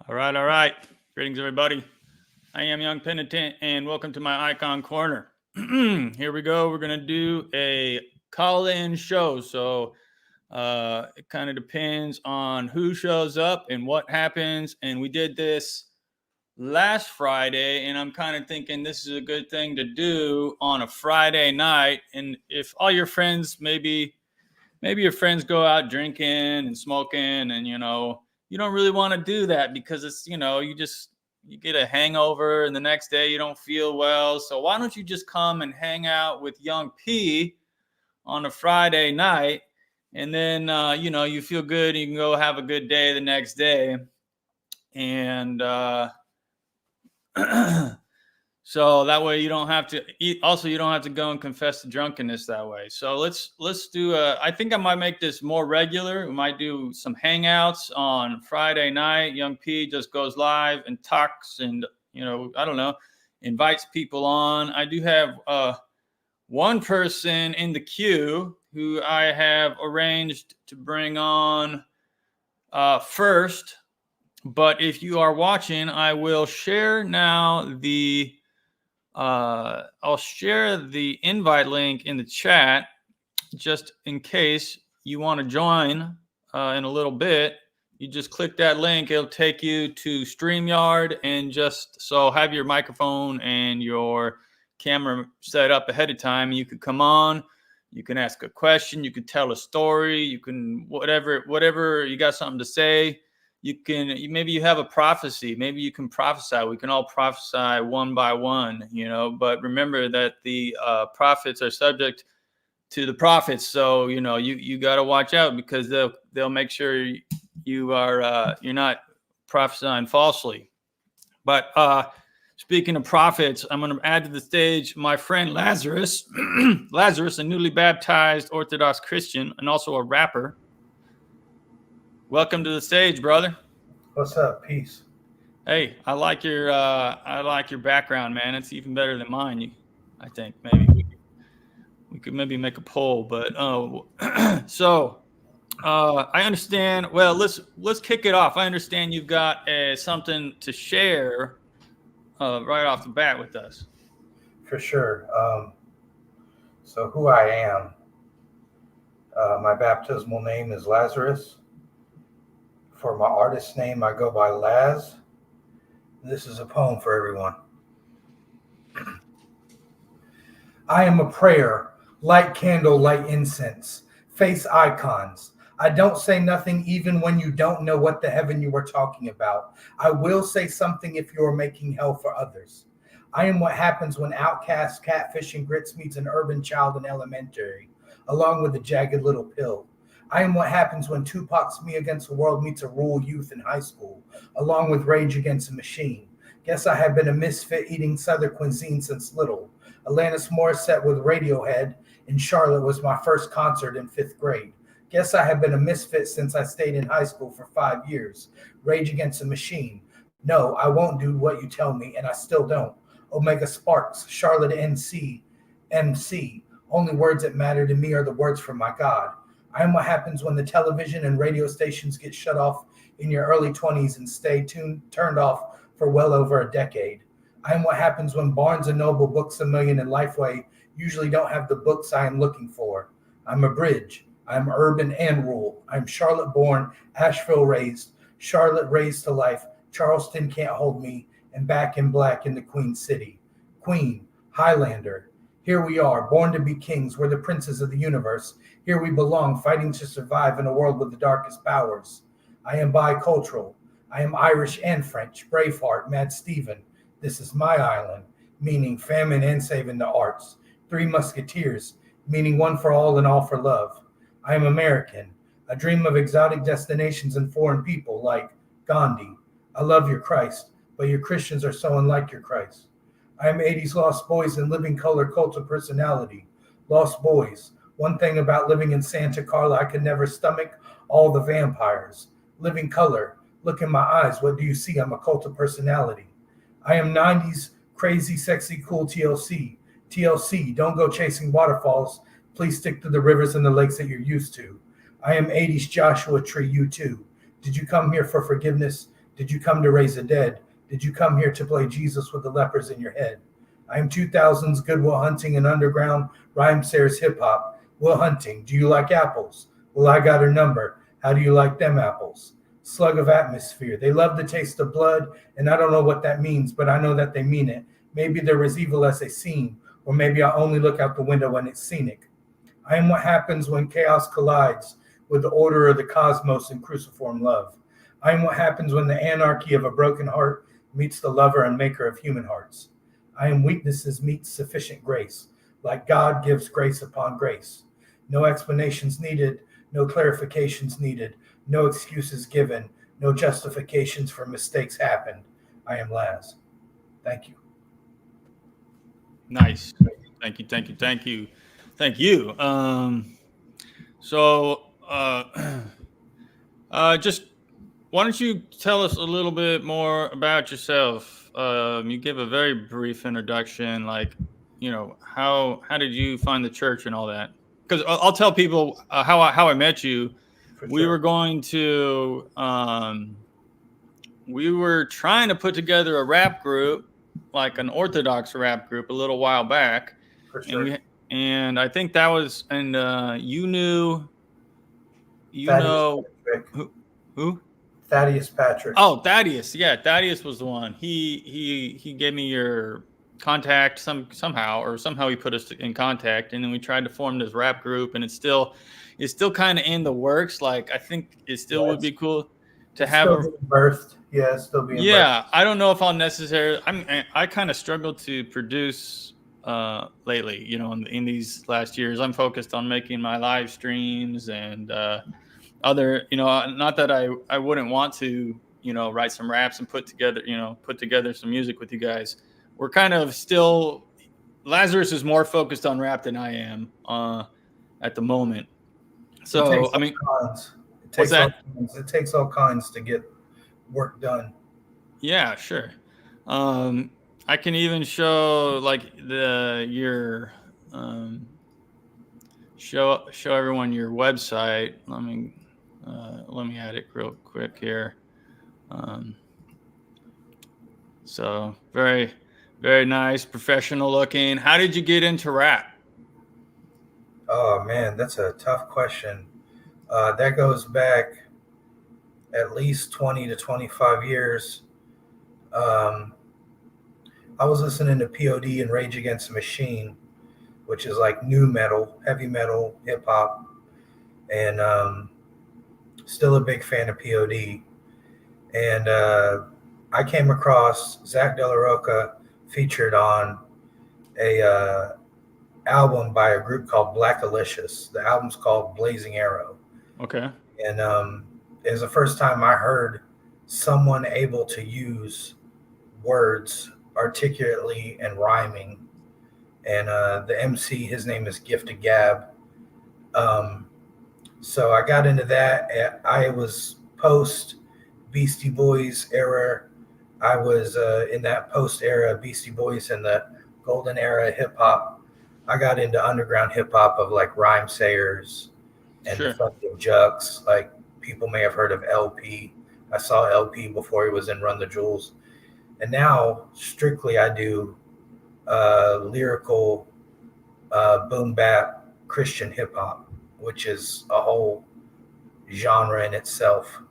All right, all right. Greetings, everybody. I am Young Penitent, and welcome to my Icon Corner. Here we go. We're going to do a call-in show. So it kind of depends on who shows up and what happens. And we did this last Friday, and I'm kind of thinking this is a good thing to do on a Friday night. And if all your friends, maybe your friends go out drinking and smoking, and you don't really want to do that because it's you get a hangover and the next day you don't feel well. So why don't you just come and hang out with Young P on a Friday night, and then you feel good, and you can go have a good day the next day. And so that way you don't have to eat. Also, you don't have to go and confess to drunkenness that way. So let's do I think I might make this more regular. We might do some hangouts on Friday night. Young P just goes live and talks, and I don't know, invites people on. I do have one person in the queue who I have arranged to bring on first. But if you are watching, I will share now I'll share the invite link in the chat just in case you want to join in a little bit. You just click that link. It'll take you to StreamYard, and just so have your microphone and your camera set up ahead of time. You could come on, you can ask a question, you could tell a story, you can whatever you got something to say. Maybe you have a prophecy. Maybe you can prophesy. We can all prophesy one by one, but remember that the prophets are subject to the prophets. So, you got to watch out, because they'll make sure you are, you're not prophesying falsely. But speaking of prophets, I'm going to add to the stage my friend Lazarus, Lazarus, a newly baptized Orthodox Christian and also a rapper. Welcome to the stage, brother. What's up? Peace. Hey, I like your background, man. It's even better than mine. I think maybe we could maybe make a poll, but so I understand. Well, let's kick it off. I understand you've got something to share right off the bat with us. For sure. So who I am? My baptismal name is Lazarus. For my artist name, I go by Laz. This is a poem for everyone. I am a prayer, light candle, light incense, face icons. I don't say nothing even when you don't know what the heaven you are talking about. I will say something if you are making hell for others. I am what happens when outcast catfish and grits meets an urban child in elementary, along with a jagged little pill. I am what happens when Tupac's Me Against the World meets a rural youth in high school, along with Rage Against the Machine. Guess I have been a misfit eating Southern cuisine since little. Alanis Morissette with Radiohead in Charlotte was my first concert in 5th grade. Guess I have been a misfit since I stayed in high school for 5 years. Rage Against the Machine. No, I won't do what you tell me, and I still don't. Omega Sparks, Charlotte NC, MC. Only words that matter to me are the words from my God. I am what happens when the television and radio stations get shut off in your early 20s and stay turned off for well over a decade. I am what happens when Barnes & Noble, Books A Million, and Lifeway usually don't have the books I am looking for. I'm a bridge. I'm urban and rural. I'm Charlotte born, Asheville raised, Charlotte raised to life. Charleston can't hold me, and back in black in the Queen City. Queen, Highlander. Here we are, born to be kings. We're the princes of the universe. Here we belong, fighting to survive in a world with the darkest powers. I am bicultural. I am Irish and French. Braveheart, Mad Stephen. This is my island, meaning famine and saving the arts. 3 Musketeers, meaning one for all and all for love. I am American. I dream of exotic destinations and foreign people like Gandhi. I love your Christ, but your Christians are so unlike your Christ. I am 80s Lost Boys and Living Color Cult of Personality. Lost Boys. One thing about living in Santa Carla, I could never stomach all the vampires. Living Color. Look in my eyes. What do you see? I'm a cult of personality. I am 90s crazy, sexy, cool TLC. TLC. Don't go chasing waterfalls. Please stick to the rivers and the lakes that you're used to. I am 80s Joshua Tree. You too. Did you come here for forgiveness? Did you come to raise the dead? Did you come here to play Jesus with the lepers in your head? I am 2000s Goodwill Hunting and underground rhyme sayers hip hop. Will Hunting, do you like apples? Well, I got her number. How do you like them apples? Slug of atmosphere. They love the taste of blood, and I don't know what that means, but I know that they mean it. Maybe they're as evil as they seem, or maybe I only look out the window when it's scenic. I am what happens when chaos collides with the order of the cosmos in cruciform love. I am what happens when the anarchy of a broken heart meets the lover and maker of human hearts. I am weaknesses meets sufficient grace, like God gives grace upon grace. No explanations needed, no clarifications needed, no excuses given, no justifications for mistakes happened. I am Laz. Thank you. Nice. Thank you. Thank you. Thank you. Thank you. So, just why don't you tell us a little bit more about yourself? You give a very brief introduction, like, how did you find the church and all that? Because I'll tell people how I met you. We were going to, we were trying to put together a rap group, like an Orthodox rap group, a little while back, For sure. and I think that was, and you know who? Thaddeus Patrick. Oh, Thaddeus. Yeah, Thaddeus was the one. He gave me your contact somehow he put us in contact, and then we tried to form this rap group, and it's still kind of in the works. Like, I think it still would be cool to have still being birthed. Yeah, it's still being birthed. I don't know if I'll necessarily. I kind of struggled to produce lately. In these last years, I'm focused on making my live streams and other. Not that I wouldn't want to. Write some raps and put together some music with you guys. We're kind of still. Lazarus is more focused on rap than I am at the moment. So it takes all kinds to get work done. Yeah, sure. I can even show like show everyone your website. Let me add it real quick here. So very, very nice, professional looking. How did you get into rap? Oh man, that's a tough question. That goes back at least 20 to 25 years. I was listening to POD and Rage Against the Machine, which is like new metal, heavy metal, hip hop, and still a big fan of POD. And I came across Zach De La Roca featured on a album by a group called Black Alicious. The album's called Blazing Arrow. Okay. And it was the first time I heard someone able to use words articulately and rhyming. And the MC, his name is Gifted Gab. So I got into that. I was post Beastie Boys era. I was in that post era Beastie Boys and the golden era hip hop. I got into underground hip hop of like rhyme sayers and the fucking Jux. Like, people may have heard of LP. I saw LP before he was in Run the Jewels. And now strictly I do lyrical boom bap Christian hip hop, which is a whole genre in itself.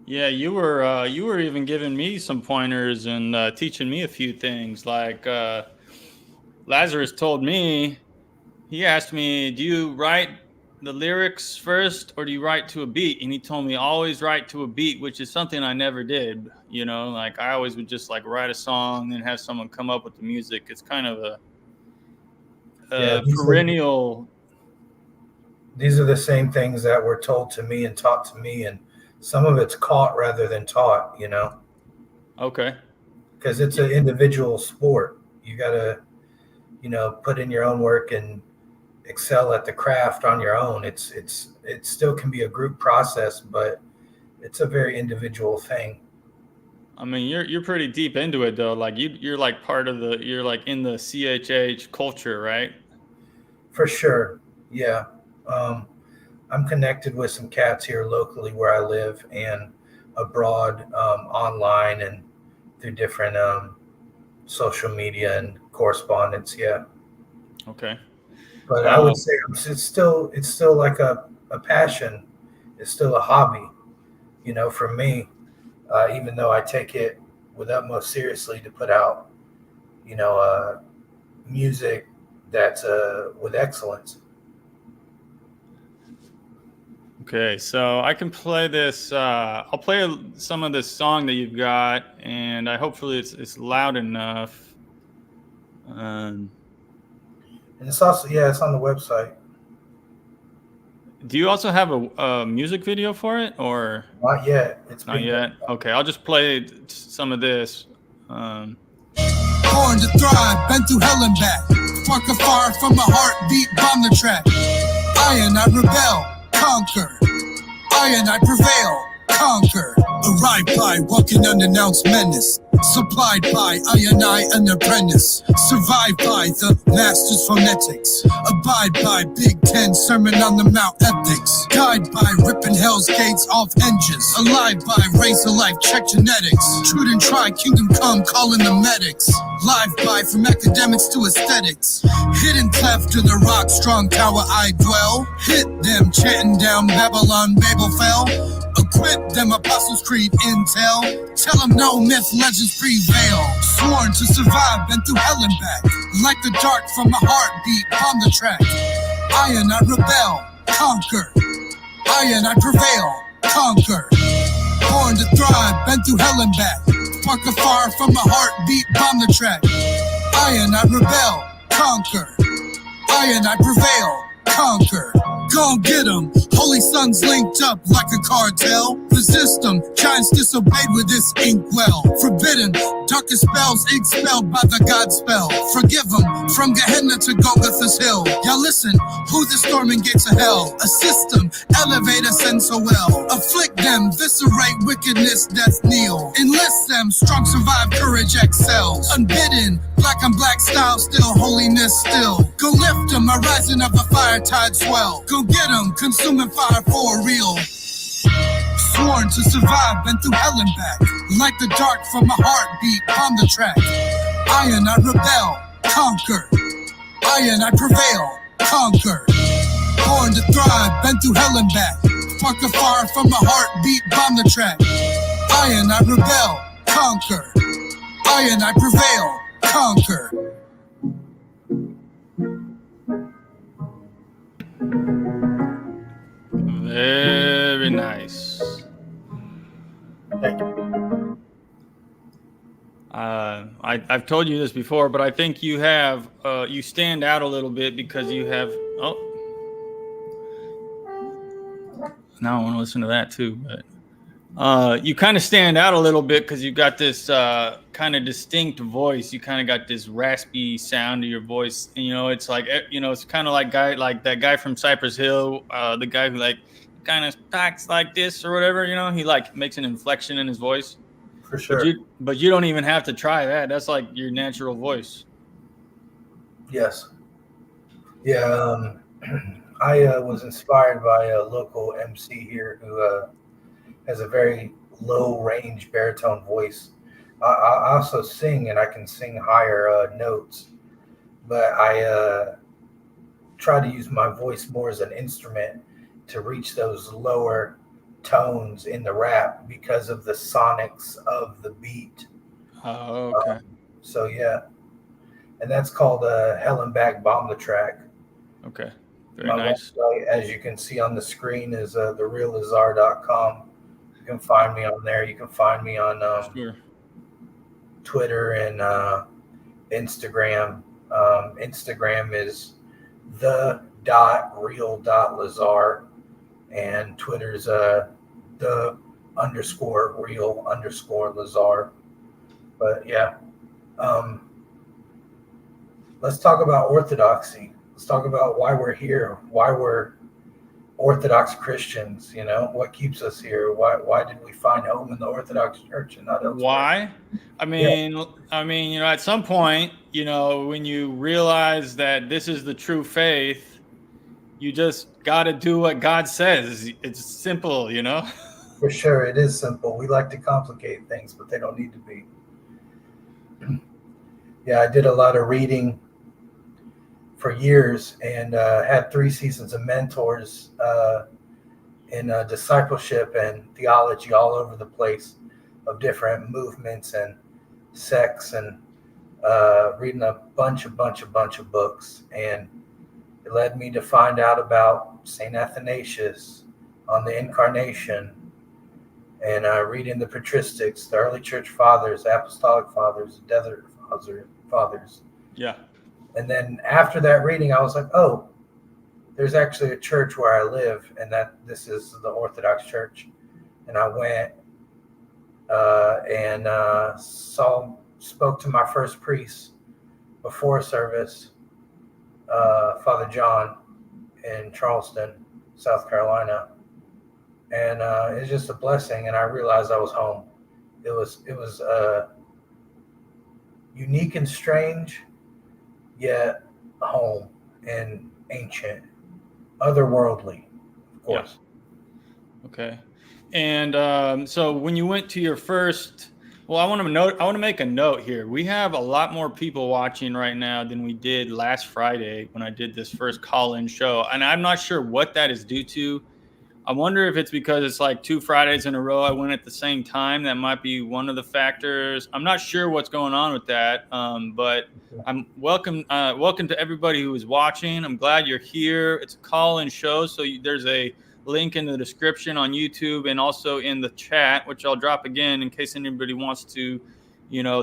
Yeah, you were even giving me some pointers and teaching me a few things. Like Lazarus told me, he asked me, "Do you write the lyrics first or do you write to a beat?" And he told me always write to a beat, which is something I never did. Like I always would just like write a song and have someone come up with the music. It's kind of a perennial. These are the same things that were told to me and taught to me, and some of it's caught rather than taught, Okay. Because it's an individual sport. You got to, put in your own work and excel at the craft on your own. It still can be a group process, but it's a very individual thing. I mean, you're pretty deep into it though. Like you're like you're like in the CHH culture, right? For sure. Yeah. I'm connected with some cats here locally where I live, and abroad, online and through different social media and correspondence. Yeah, Okay. but I would say it's still like a passion. It's still a hobby, for me. Even though I take it with utmost seriously to put out, music that's with excellence. Okay, so I can play this. I'll play some of this song that you've got, and I hopefully it's loud enough. Um, And it's also, yeah, it's on the website. do you also have a music video for it, or Not yet. It's not being done. yet? Okay, I'll just play some of this. Born to thrive, been through hell and back. Spark a fire from my heartbeat, bomb the track. I and I rebel, conquer. I and I prevail, conquer. Arrived by walking unannounced menace. Supplied by I and I, an apprentice. Survived by the master's phonetics. Abide by Big Ten Sermon on the Mount ethics. Guide by ripping hell's gates off hinges. Alive by razor life, check genetics. True and try, kingdom come, calling the medics. Live by from academics to aesthetics. Hidden cleft to the rock, strong tower I dwell. Hit them, chanting down Babylon, Babel fell. Equip them, Apostles' Creed intel. Tell them no myth, legends prevail. Sworn to survive, been through hell and back. Like the dart from my heartbeat, on the track. I and I rebel, conquer. I and I prevail, conquer. Born to thrive, been through hell and back. Spark a fire from my heartbeat, bomb the track. I and I rebel, conquer. I and I prevail, conquer. Gon' get 'em. Holy sons linked up like a cartel. Resist 'em. Giants disobeyed with this inkwell. Forbidden. Darkest spells expelled by the God spell. Forgive 'em. From Gehenna to Golgotha's hill. Y'all listen. Who the storming gates of hell? Assist 'em. Elevate us and so well. Afflict them. Viscerate wickedness. Death kneel. Enlist them. Strong survive. Courage excels. Unbidden. Black on black style. Still holiness still. Go lift 'em. A rising of a fire tide swell. Go get 'em, consuming fire for real. Sworn to survive, been through hell and back. Like the dark from my heartbeat, on the track. I and I rebel, conquer. I and I prevail, conquer. Born to thrive, been through hell and back. Spark a fire from my heartbeat, bomb the track. I and I rebel, conquer. I and I prevail, conquer. Very nice. Thank you. I've told you this before, but I think you have you stand out a little bit because you have. Oh, now I want to listen to that too. But you kind of stand out a little bit because you got this kind of distinct voice. You kind of got this raspy sound to your voice, and it's like it's kind of like that guy from Cypress Hill, the guy who kind of talks like this or whatever. He makes an inflection in his voice. For sure. But you don't even have to try that. That's like your natural voice. Yes. Yeah. I was inspired by a local MC here who has a very low range baritone voice. I also sing, and I can sing higher notes, but I try to use my voice more as an instrument to reach those lower tones in the rap because of the sonics of the beat. Oh, okay. So yeah, and that's called Hell and Back Bomb the Track. Okay, very My nice. website, as you can see on the screen, is thereallazar.com. You can find me on there. You can find me on Sure. Twitter and Instagram. Instagram is the.real.lazar, and Twitter's the_real_Lazar. But yeah, let's talk about orthodoxy. Let's talk about why we're here, why we're Orthodox Christians. What keeps us here? Why did we find home in the Orthodox Church and not elsewhere? Why? I mean, at some point, when you realize that this is the true faith, you just got to do what God says. It's simple, For sure, it is simple. We like to complicate things, but they don't need to be. Yeah, I did a lot of reading for years and had 3 seasons of mentors in discipleship and theology all over the place of different movements and sects and reading a bunch of books. And it led me to find out about St. Athanasius on the Incarnation and reading the patristics, the early church fathers, apostolic fathers, desert fathers. Yeah. And then after that reading, I was like, oh, there's actually a church where I live, and that this is the Orthodox Church. And I went and spoke to my first priest before service, Father John in Charleston, South Carolina. And it's just a blessing, and I realized I was home. It was unique and strange, yet home and ancient, otherworldly, of course. Yeah. Okay. And so when you went to your first, well, I want to make a note here. We have a lot more people watching right now than we did last Friday when I did this first call-in show, and I'm not sure what that is due to. I wonder if it's because it's like 2 Fridays in a row I went at the same time. That might be one of the factors. I'm not sure what's going on with that, but I'm welcome to everybody who is watching. I'm glad you're here. It's a call-in show, so there's a link in the description on YouTube and also in the chat, which I'll drop again in case anybody wants to,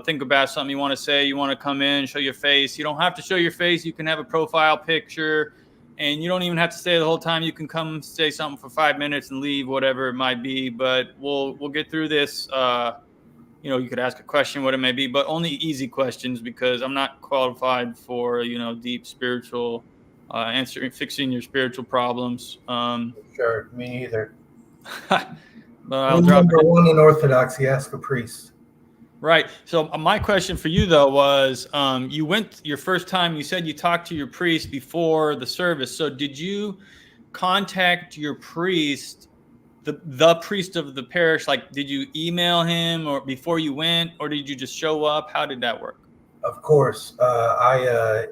think about something you want to say. You want to come in, show your face. You don't have to show your face. You can have a profile picture. And you don't even have to stay the whole time. You can come say something for 5 minutes and leave, whatever it might be. But we'll get through this. You could ask a question, what it may be, but only easy questions because I'm not qualified for deep spiritual fixing your spiritual problems. Sure, me either. But I'll Rule drop number one in Orthodoxy: ask a priest. Right. So my question for you though was, you went your first time. You said you talked to your priest before the service. So did you contact your priest, the priest of the parish? Like, did you email him or before you went, or did you just show up? How did that work? Of course, I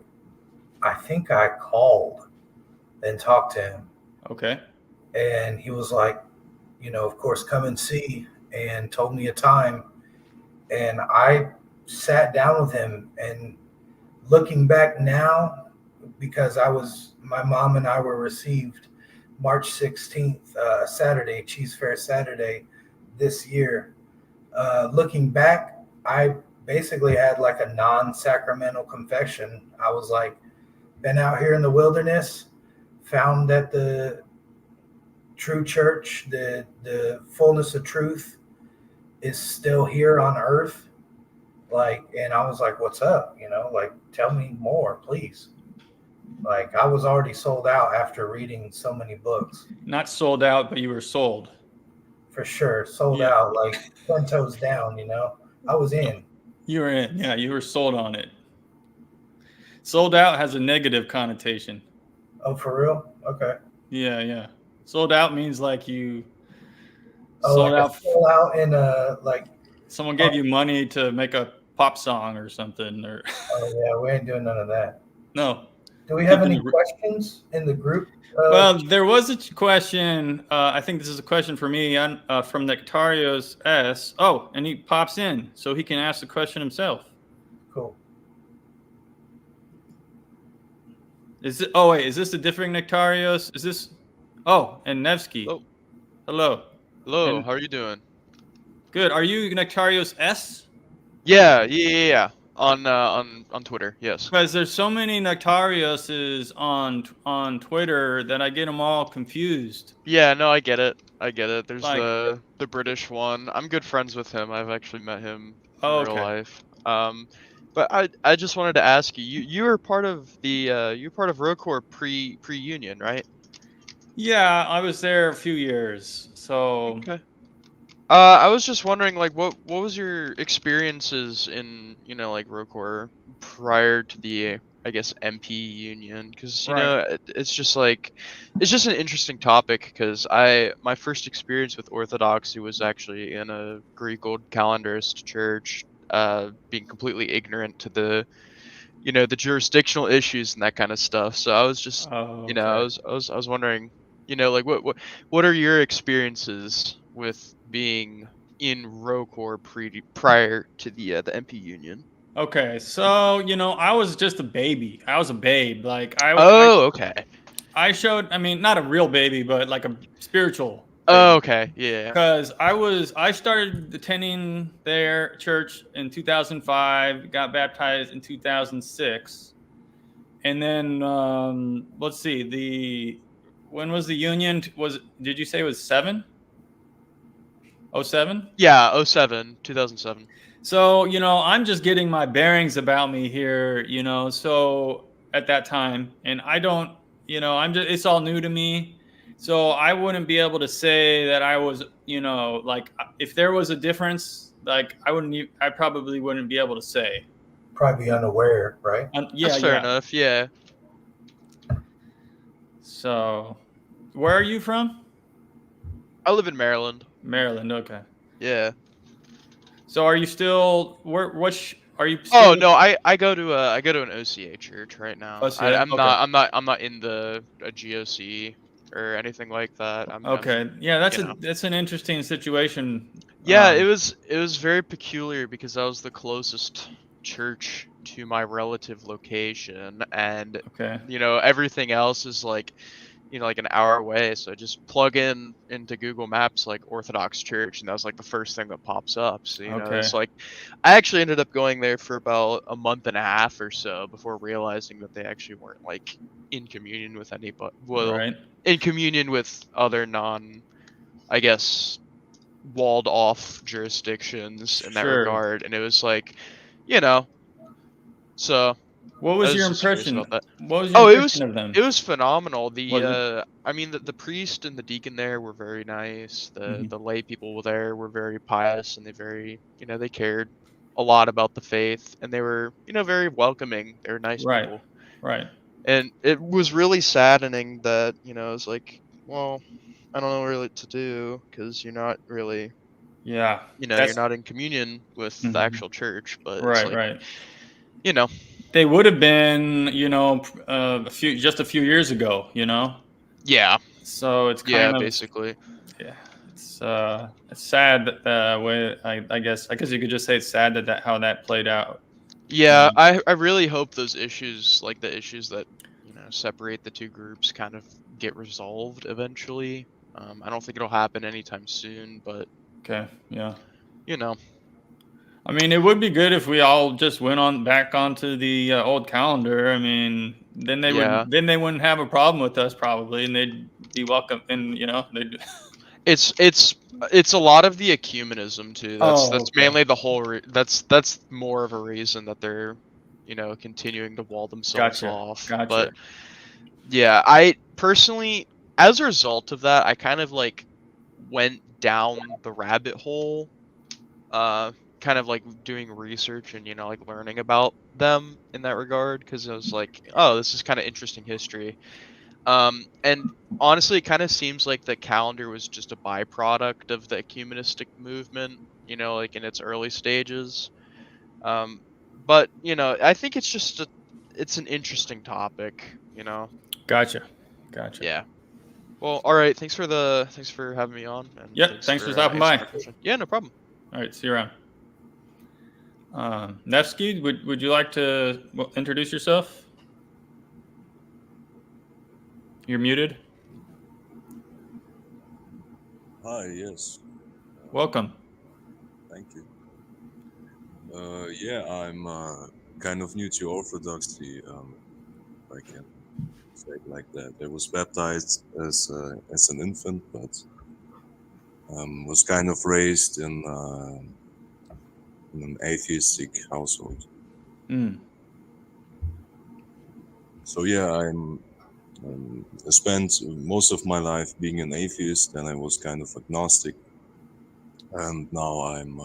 think I called and talked to him. Okay. And he was like, of course, come and see, and told me a time. And I sat down with him, and looking back now, because my mom and I were received March 16th, Saturday, Cheese Fair Saturday this year. Looking back, I basically had like a non-sacramental confession. I was like, been out here in the wilderness, found that the true church, the fullness of truth is still here on earth. And I was like, what's up? Tell me more, please. I was already sold out after reading so many books. Not sold out, but you were sold. For sure. Sold out, 10 toes down, I was in. You were in. Yeah, you were sold on it. Sold out has a negative connotation. Oh, for real? Okay. Yeah. Sold out means like you sold out in someone gave you money to make a pop song or something. Or oh yeah, we ain't doing none of that. No. Do we have any questions in the group? Well, there was a question. I think this is a question for me from Nectarios S. Oh, and he pops in, so he can ask the question himself. Cool. Is this a different Nectarios? Is this? Oh, and Nevsky. Oh. Hello. Hello. How are you doing? Good. Are you Nectarios S? Yeah. On Twitter, yes. Because there's so many Nectarioses on Twitter that I get them all confused. Yeah, no, I get it. There's the British one. I'm good friends with him. I've actually met him in real life. But I just wanted to ask you. You were part of Rocorps pre-union, right? Yeah, I was there a few years. So. Okay. I was just wondering, what was your experiences in, Rocorps prior to the I guess, MP union, because Right. it's just like it's just an interesting topic because my first experience with Orthodoxy was actually in a Greek old calendarist church, being completely ignorant to the jurisdictional issues and that kind of stuff. So I was just Oh, I okay. was wondering, like what are your experiences with being in Rocor prior to the MP union? Okay. So, I was just a baby. I was a babe. Like Oh, okay. I showed, I mean, not a real baby, but like a spiritual Oh, baby. okay. Yeah. Because I started attending their church in 2005, got baptized in 2006. And then, let's see, when was the union? Did you say it was 7? 07? Yeah, oh 07, 2007. So, I'm just getting my bearings about me here, so at that time, and I don't, it's all new to me. So I wouldn't be able to say that I was, like if there was a difference, like I probably wouldn't be able to say. Probably unaware, right? Yeah, That's fair yeah. enough. Yeah. So where are you from? I live in Maryland. Maryland. Okay. Yeah. So are you still, are you Oh still no, I go to an OCA church right now. OCA? I'm Okay. not I'm not I'm not in a GOC or anything like that. I'm Okay. Yeah, you know. that's an interesting situation. Yeah, it was very peculiar because I was the closest church to my relative location, and Okay. everything else is like an hour away. So I just plug in into Google Maps like Orthodox Church, and that was like the first thing that pops up. So Okay. it's like I actually ended up going there for about a month and a half or so before realizing that they actually weren't like in communion with anybody. Well, Right. in communion with other I guess, walled off jurisdictions in that Sure. regard, and it was like, you know, so What I was was your just curious impression? about that. What was your Oh, impression of it them? was phenomenal. Was it? I mean, the priest and the deacon there were very nice. The Mhm. the lay people there were very pious, and they cared a lot about the faith, and they were, very welcoming. They were nice Right. people, Right. and it was really saddening that, it's like, well, I don't know really what to do because you're not really, Yeah. you're That's not in communion with the mhm. actual church, but it's Right. like, Right. you know, They would have been, just a few years ago. yeah, So it's yeah, kind of, basically. yeah. It's sad that way. I guess you could just say it's sad that how that played out. You Yeah, know. I really hope those issues, like the issues that, separate the two groups, kind of get resolved eventually. I don't think it'll happen anytime soon, but Okay. Yeah. you know, I mean, it would be good if we all just went on back onto the old calendar. I mean, yeah, then they wouldn't have a problem with us probably, and they'd be welcome. And they'd. it's it's it's a lot of the ecumenism too. Oh, That's okay. mainly the whole. That's more of a reason that they're, continuing to wall themselves Gotcha. off. But Gotcha. yeah, I personally, as a result of that, I kind of like went down the rabbit hole, kind of like doing research and, like learning about them in that regard, because I was like, oh, this is kind of interesting history. And honestly, it kind of seems like the calendar was just a byproduct of the ecumenistic movement, like in its early stages. Um, but I think it's an interesting topic. Gotcha. Gotcha. Yeah. Well, all right. Thanks for having me on, and Yep. thanks Thanks for for stopping answering by. my question. Yeah, no problem. All right. See you around. Nevsky, would you like to introduce yourself? You're muted. Hi, yes, Welcome. thank you. Yeah, I'm kind of new to Orthodoxy, if I can say it like that. I was baptized as an infant, but was kind of raised in an atheistic household. Mm. So yeah, I spent most of my life being an atheist, and I was kind of agnostic. And now I'm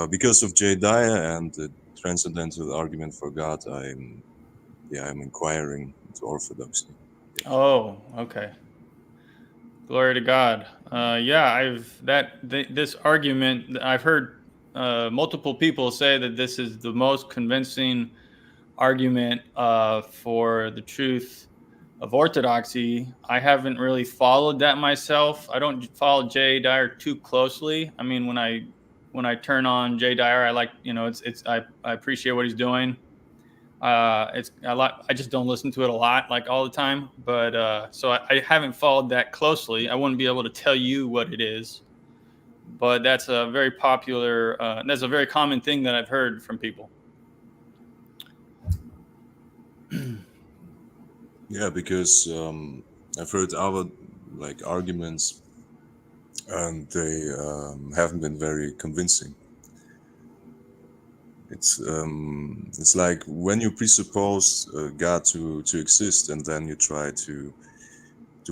because of Jediah and transcendental argument for God, I'm inquiring into orthodoxy. Yes. Oh, okay. Glory to God. This argument. I've heard multiple people say that this is the most convincing argument for the truth of orthodoxy. I haven't really followed that myself. I don't follow Jay Dyer too closely. I mean, when I turn on Jay Dyer, I like, I appreciate what he's doing. It's a lot. I just don't listen to it a lot, like all the time. But so I haven't followed that closely. I wouldn't be able to tell you what it is. But that's a very popular. That's a very common thing that I've heard from people. Yeah, because I've heard other arguments, and they haven't been very convincing. It's like when you presuppose God to exist, and then you try to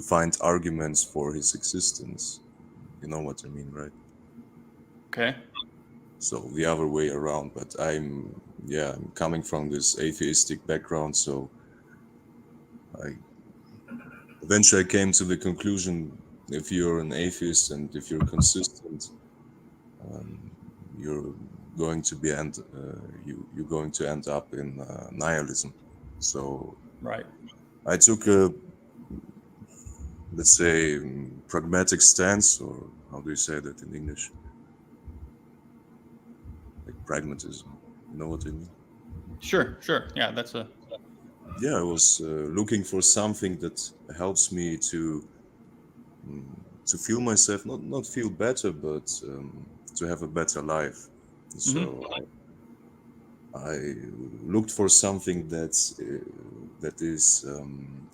find arguments for his existence. You know what I mean, right? Okay. So the other way around. But I'm coming from this atheistic background, so I eventually came to the conclusion: if you're an atheist and if you're consistent, you're going to you're going to end up in nihilism. So right. I took a, let's say, pragmatic stance, or how do you say that in English? Like pragmatism. You know what I mean? Sure. Yeah, that's a. Yeah, I was looking for something that helps me to feel myself, not feel better, but to have a better life. So I looked for something that is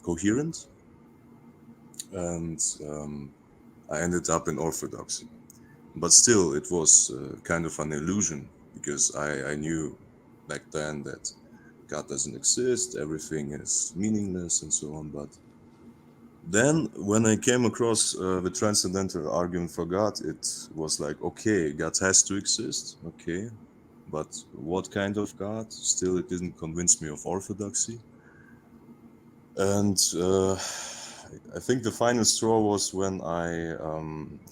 coherent, and I ended up in orthodoxy. But still, it was kind of an illusion, because I knew back then that God doesn't exist, everything is meaningless, and so on. But then, when I came across the transcendental argument for God, it was like, okay, God has to exist, okay, but what kind of God? Still, it didn't convince me of orthodoxy. And I think the final straw was when I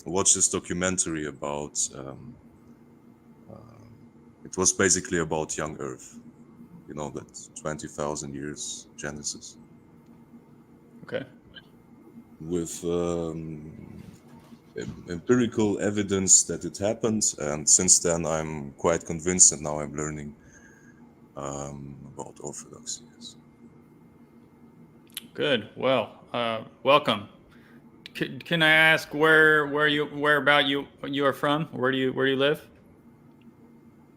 watched this documentary about. It was basically about young Earth. You know, that 20,000 years Genesis. Okay. With empirical evidence that it happened, and since then I'm quite convinced, and now I'm learning about orthodoxy. Yes. Good. Well, welcome. Can I ask where you are from? Where do you live?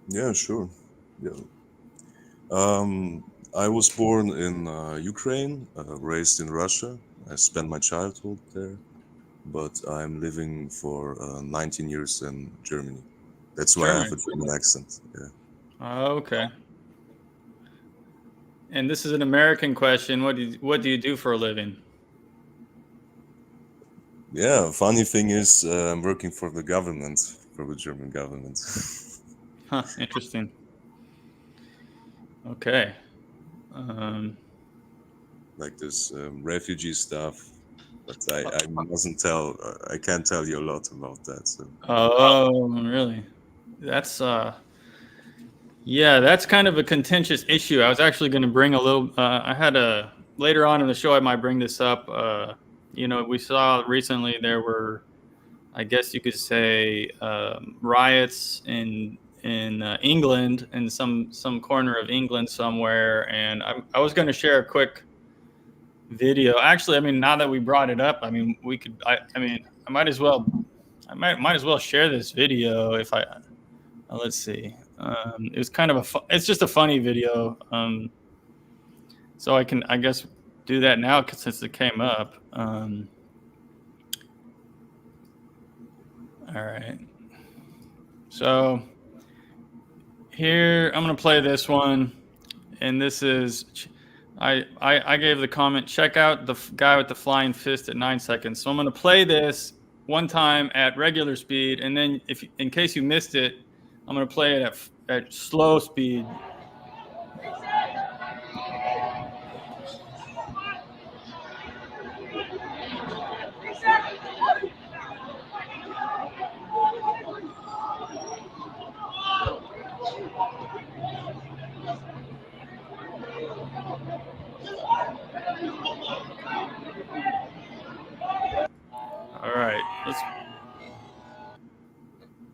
Yeah, sure. Yeah. I was born in Ukraine, raised in Russia. I spent my childhood there, but I'm living for 19 years in Germany. That's why I have a German accent. Yeah. Okay. And this is an American question. What do you do for a living? Yeah, funny thing is, I'm working for the government, for the German government. Huh, interesting. Okay. Like this refugee stuff, but I mustn't tell. I can't tell you a lot about that. So. Oh, really? That's yeah, that's kind of a contentious issue. I was actually going to bring a little. I had a later on in the show. I might bring this up. We saw recently there were, I guess you could say, riots in England, in some corner of England somewhere, and I was going to share a quick video. Actually, I mean, now that we brought it up, I mean, we could. I might as well. I might as well share this video if I. Let's see. It was kind of it's just a funny video. So I can, I guess, do that now since it came up. All right. So here, I'm going to play this one. And this is, I gave the comment, check out the guy with the flying fist at 9 seconds. So I'm going to play this one time at regular speed. And then in case you missed it, I'm going to play it at slow speed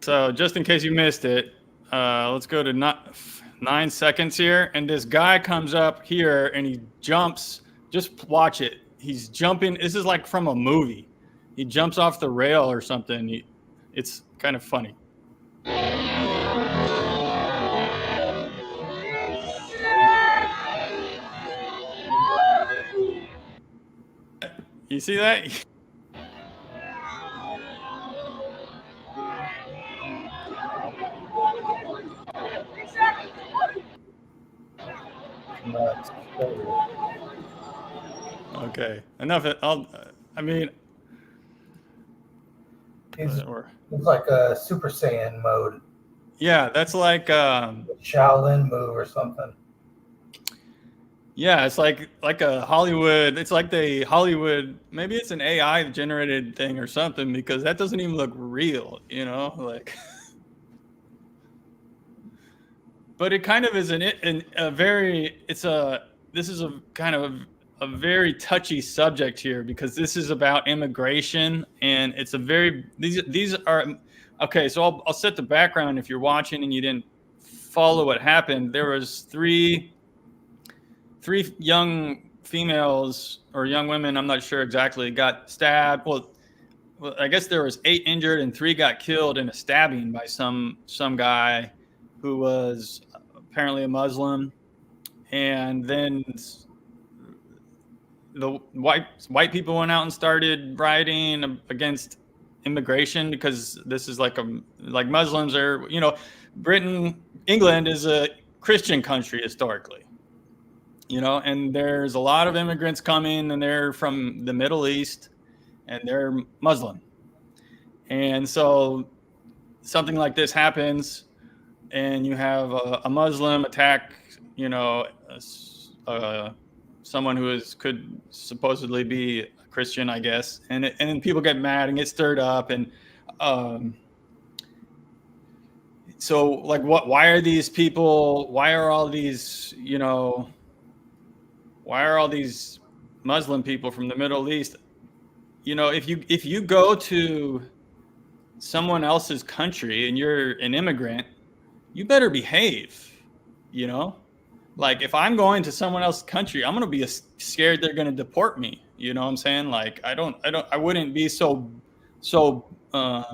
So just in case you missed it, let's go to 9 seconds here. And this guy comes up here and he jumps. Just watch it. He's jumping. This is like from a movie. He jumps off the rail or something. It's kind of funny. You see that? Okay, enough. I mean, it's like a Super Saiyan mode. Yeah, that's like Shaolin move or something. Yeah, it's like a Hollywood. It's like the Hollywood. Maybe it's an AI generated thing or something, because that doesn't even look real. Like. But it kind of is a very. This is a kind of a very touchy subject here, because this is about immigration, and it's a very these are okay. So I'll set the background if you're watching and you didn't follow what happened. There was three young females or young women, I'm not sure exactly, got stabbed. Well, I guess there was 8 injured and 3 got killed in a stabbing by some guy who was apparently a Muslim. And then the white people went out and started rioting against immigration, because this is like Muslims are, England is a Christian country historically. And there's a lot of immigrants coming, and they're from the Middle East, and they're Muslim. And so something like this happens, and you have a Muslim attack, someone who could supposedly be a Christian, I guess. And then people get mad and get stirred up. And so, like, why are these people, why are all these Muslim people from the Middle East? If you go to someone else's country and you're an immigrant, you better behave. Like, if I'm going to someone else's country, I'm gonna be scared they're gonna deport me. You know what I'm saying? Like, I wouldn't be so. I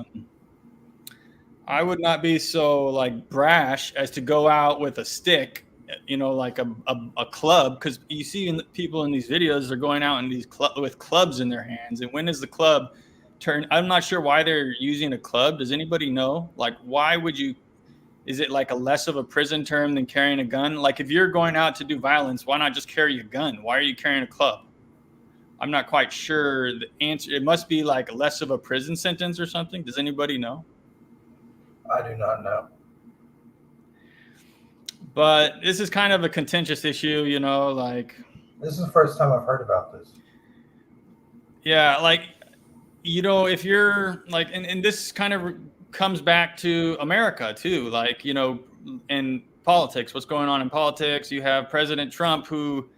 would not be so like brash as to go out with a stick, like a club, because you see people in these videos are going out in these with clubs in their hands. And when does the club turn? I'm not sure why they're using a club. Does anybody know? Like, why would you? Is it like a less of a prison term than carrying a gun? Like, if you're going out to do violence, why not just carry a gun? Why are you carrying a club? I'm not quite sure the answer. It must be like less of a prison sentence or something. Does anybody know? I do not know. But this is kind of a contentious issue, like. This is the first time I've heard about this. Yeah, like, if you're like, and this kind of comes back to America too, like, in politics, what's going on in politics. You have President Trump, who,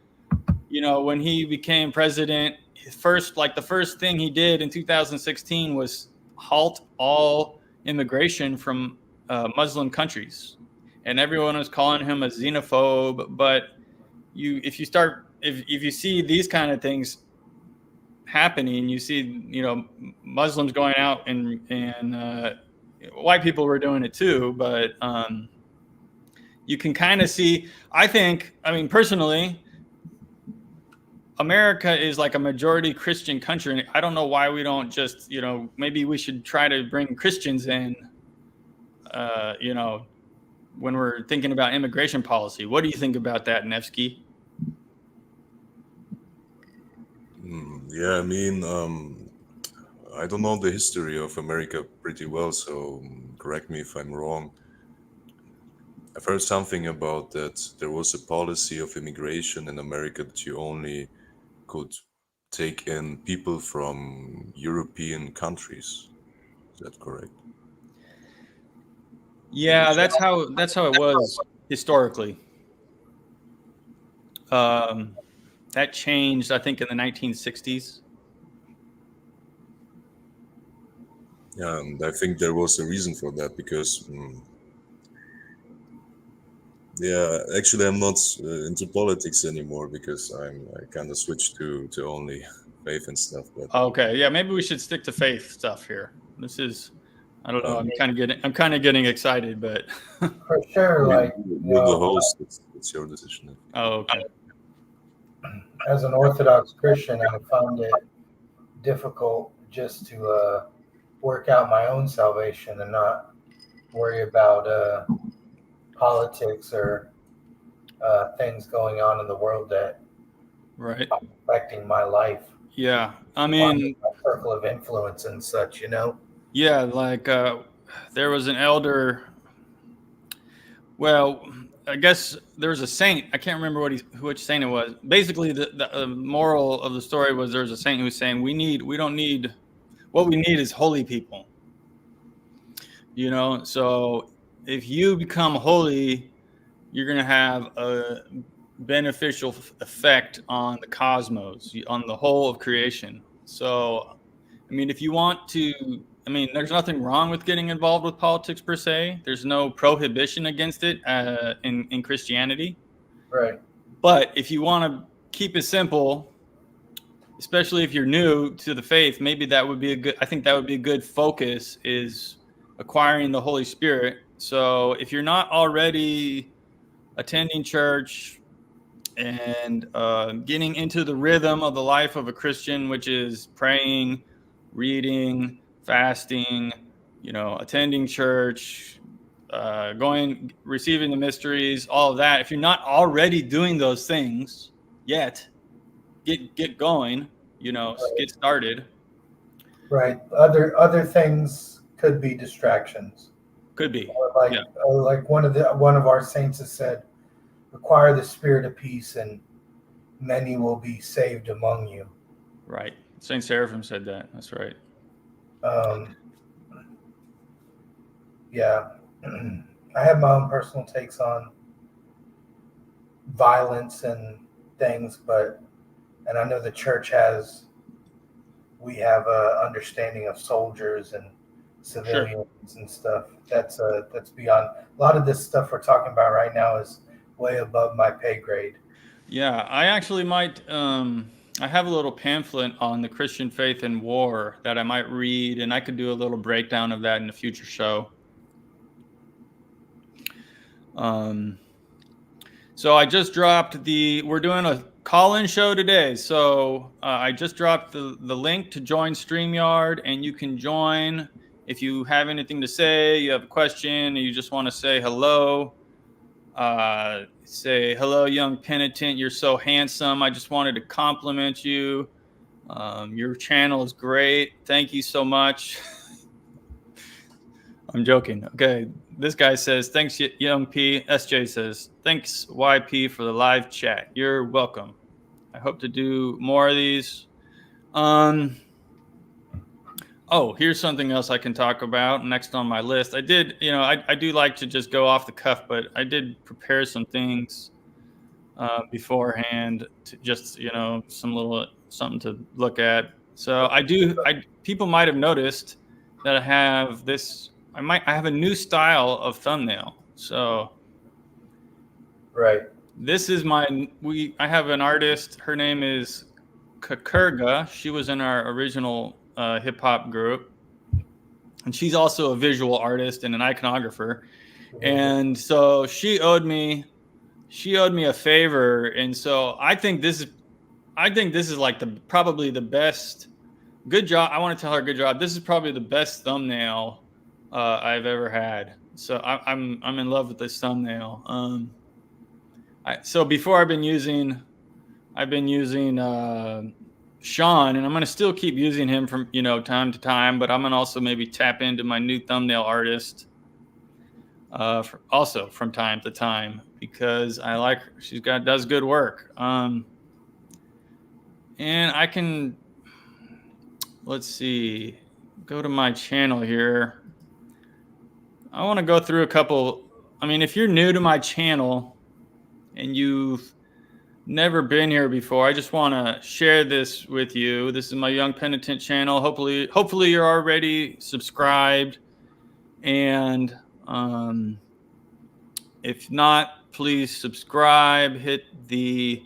when he became president, the first thing he did in 2016 was halt all immigration from Muslim countries, and everyone was calling him a xenophobe. But if you see these kind of things happening, you see Muslims going out, and white people were doing it too, but you can kind of see. I mean, personally, America is like a majority Christian country, and I don't know why we don't just, maybe we should try to bring Christians in, when we're thinking about immigration policy. What do you think about that, Nevsky? Yeah, I mean, I don't know the history of America pretty well, so correct me if I'm wrong. I've heard something about that there was a policy of immigration in America that you only could take in people from European countries. Is that correct? Yeah, that's how it was historically. That changed, I think, in the 1960s. Yeah, and I think there was a reason for that because, yeah, actually, I'm not into politics anymore because I kind of switched to only faith and stuff. But Okay, yeah, maybe we should stick to faith stuff here. This is, I don't know. um, I'm kind of getting excited, but For sure, like, you're the host. It's your decision. I think. oh, okay. as an Orthodox Christian, I found it difficult just to work out my own salvation and not worry about politics or things going on in the world that Right. are affecting my life, Yeah. I mean, my circle of influence and such, you know? yeah, like there was an elder. Well, I guess there was a saint. I can't remember which saint it was. Basically, the moral of the story was there was a saint who was saying we don't need, what we need is holy people. You know, so if you become holy, you're going to have a beneficial effect on the cosmos, on the whole of creation. So, I mean, if you want to, I mean, there's nothing wrong with getting involved with politics per se. There's no prohibition against it in Christianity. Right. But if you want to keep it simple, especially if you're new to the faith, maybe that would be I think that would be a good focus, is acquiring the Holy Spirit. So if you're not already attending church and getting into the rhythm of the life of a Christian, which is praying, reading, fasting, attending church, receiving the mysteries, all of that. If you're not already doing those things yet, get going, get started. Right. Other things could be distractions. Could be. Like one of our saints has said, acquire the spirit of peace and many will be saved among you. Right. Saint Seraphim said that. That's right. Yeah. I have my own personal takes on violence and things, and I know the church we have a understanding of soldiers and civilians and stuff. That's beyond a lot of this stuff we're talking about right now is way above my pay grade. Yeah, I actually might. I have a little pamphlet on the Christian faith and war that I might read, and I could do a little breakdown of that in a future show. So I just dropped we're doing a call-in show today. So I just dropped the link to join StreamYard, and you can join if you have anything to say, you have a question, or you just want to say hello. Say, hello, young Penitent. You're so handsome. I just wanted to compliment you. Your channel is great. Thank you so much. I'm joking. Okay. This guy says, thanks, young P. SJ says, thanks, YP, for the live chat. You're welcome. I hope to do more of these. Oh, here's something else I can talk about next on my list. I did, I do like to just go off the cuff, but I did prepare some things beforehand to just, something to look at. So people might have noticed that I have I have a new style of thumbnail. So right. This is I have an artist. Her name is Kakurga. She was in our original hip hop group, and she's also a visual artist and an iconographer. And so she owed me a favor, and so I think this is like probably the best. Good job. I want to tell her good job. This is probably the best thumbnail I've ever had. So I'm in love with this thumbnail. So before I've been using Sean, and I'm going to still keep using him from, time to time, but I'm going to also maybe tap into my new thumbnail artist also from time to time, because I like her. She does good work. And I can, let's see, go to my channel here. I want to go through a couple. I mean, if you're new to my channel and you've never been here before, I just want to share this with you. This is my Young Penitent channel. Hopefully you're already subscribed. And if not, please subscribe. Hit the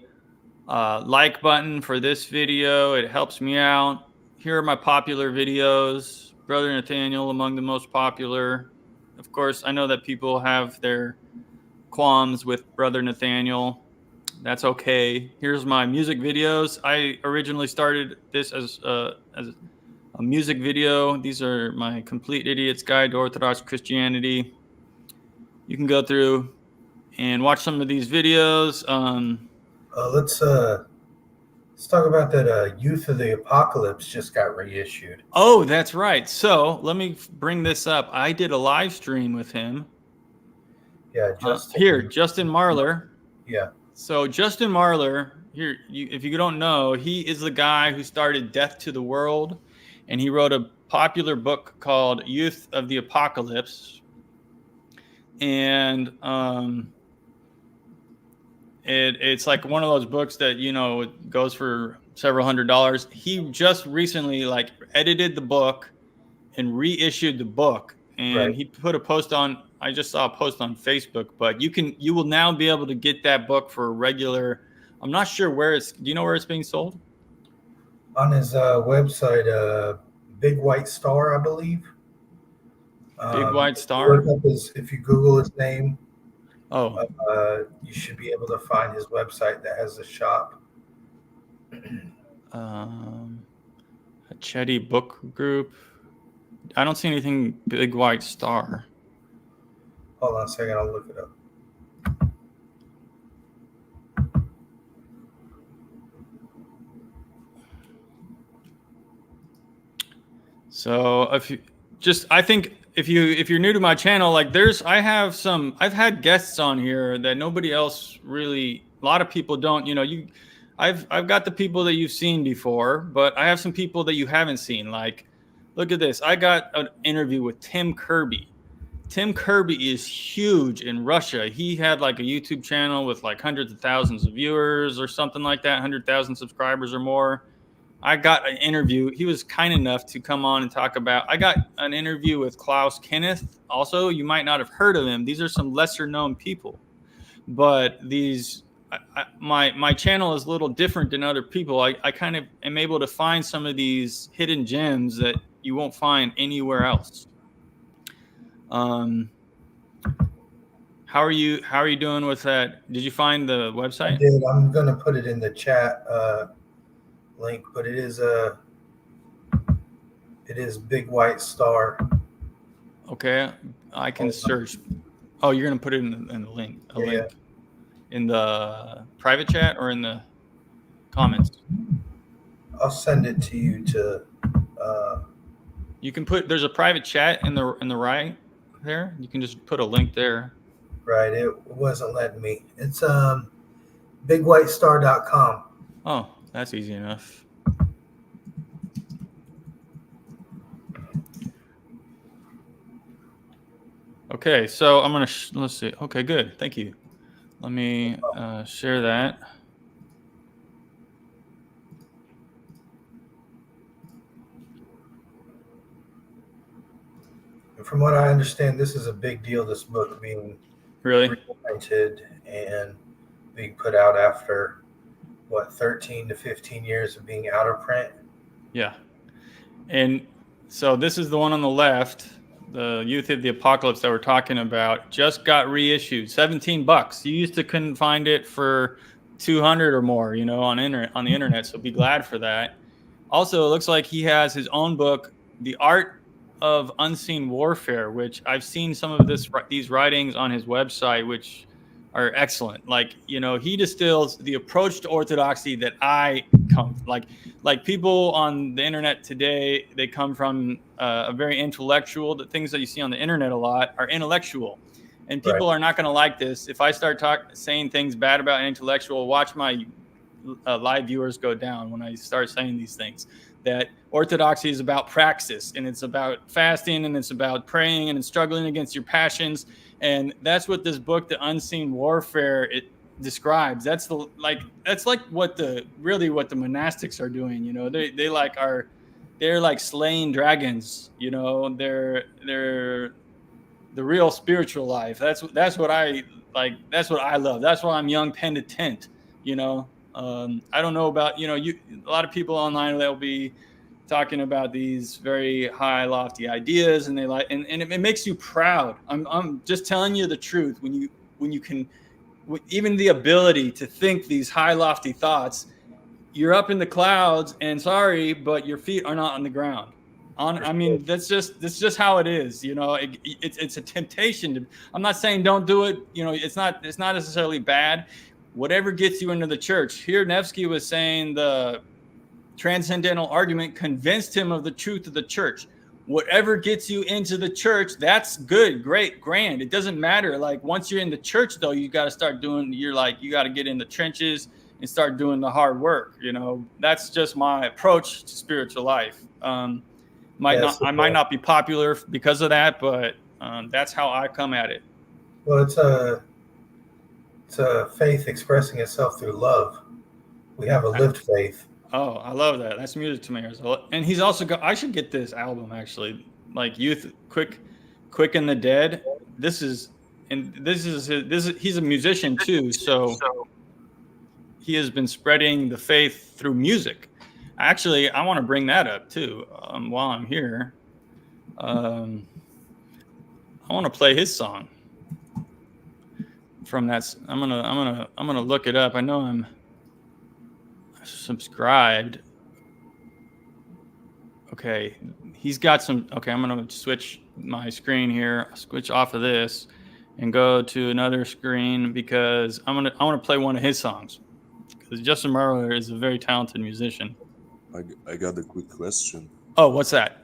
like button for this video. It helps me out. Here are my popular videos. Brother Nathaniel, among the most popular. Of course, I know that people have their qualms with Brother Nathaniel. That's okay. Here's my music videos. I originally started this as a music video. These are my Complete Idiot's Guide to Orthodox Christianity. You can go through and watch some of these videos. Let's talk about that. Youth of the Apocalypse just got reissued. Oh, that's right. So let me bring this up. I did a live stream with him. Yeah, Justin Marlar. Yeah. So Justin Marlar, if you don't know, he is the guy who started Death to the World, and he wrote a popular book called Youth of the Apocalypse. And it's like one of those books that, you know, it goes for several $100s. He just recently like edited the book and reissued the book, and he put a post on. I just saw a post on Facebook, but you will now be able to get that book for a regular. I'm not sure where it's. Do you know where it's being sold? On his website, Big White Star, I believe. Big White Star. If you Google his name, you should be able to find his website that has a shop. Chetty Book Group. I don't see anything Big White Star. Hold on a second, I'll look it up. So I think if you're new to my channel, like I've had guests on here that nobody else really, a lot of people don't, you know, I've got the people that you've seen before, but I have some people that you haven't seen. Like, look at this. I got an interview with Tim Kirby. Tim Kirby is huge in Russia. He had like a YouTube channel with like hundreds of thousands of viewers or something like that, 100,000 subscribers or more. I got an interview. He was kind enough to come on and talk about. I got an interview with Klaus Kenneth. Also, you might not have heard of him. These are some lesser known people, but my channel is a little different than other people. I kind of am able to find some of these hidden gems that you won't find anywhere else. How are you doing with that? Did you find the website? I did. I'm gonna put it in the chat link, but it is Big White Star. Okay, I can search. Oh, you're gonna put it in the link. Link in the private chat or in the comments? I'll send it to you to. You can put. There's a private chat in the right there. You can just put a link there. Right. It wasn't letting me. It's bigwhitestar.com. Oh, that's easy enough. Okay, so I'm gonna let's see. Okay, good. Thank you. Let me share that. From what I understand, this is a big deal. This book being reprinted and being put out after 13 to 15 years of being out of print. Yeah, and so this is the one on the left. The Youth of the Apocalypse that we're talking about just got reissued. $17. You used to couldn't find it for 200 or more, you know, on the internet. So be glad for that. Also, it looks like he has his own book, The Art of Unseen Warfare, which I've seen some of these writings on his website, which are excellent. Like, you know, he distills the approach to orthodoxy that I come like people on the internet today. They come from a very intellectual. The things that you see on the internet a lot are intellectual, and people are not going to like this. If I start saying things bad about an intellectual, watch my live viewers go down when I start saying these things. That orthodoxy is about praxis, and it's about fasting, and it's about praying, and it's struggling against your passions. And that's what this book, The Unseen Warfare, describes. That's like what the monastics are doing. You know, they're like slaying dragons. You know, they're the real spiritual life. That's what I like. That's what I love. That's why I'm young penitent. You know, I don't know about a lot of people online that will be talking about these very high, lofty ideas, and it makes you proud. I'm just telling you the truth. When you can, even the ability to think these high, lofty thoughts, you're up in the clouds, and sorry, but your feet are not on the ground. I mean, that's just how it is. You know, it's a temptation. I'm not saying don't do it. You know, it's not necessarily bad. Whatever gets you into the church. Here, Nevsky was saying the transcendental argument convinced him of the truth of the church. Whatever gets you into the church, that's good, great, grand. It doesn't matter. Like once you're in the church, though, you got to start doing. You got to get in the trenches and start doing the hard work. You know, that's just my approach to spiritual life. I might not be popular because of that, but that's how I come at it. Well, it's a faith expressing itself through love. We have a lived faith. Oh, I love that. That's music to me. And he's also got. I should get this album actually, like Youth, Quick and the Dead. He's a musician too, so he has been spreading the faith through music. Actually, I want to bring that up too while I'm here. I want to play his song from that. I'm gonna look it up. I know I'm subscribed. Okay, he's got some. Okay, I'm gonna switch my screen here. Switch off of this and go to another screen because I want to play one of his songs because Justin Marler is a very talented musician. I got a quick question. Oh, what's that?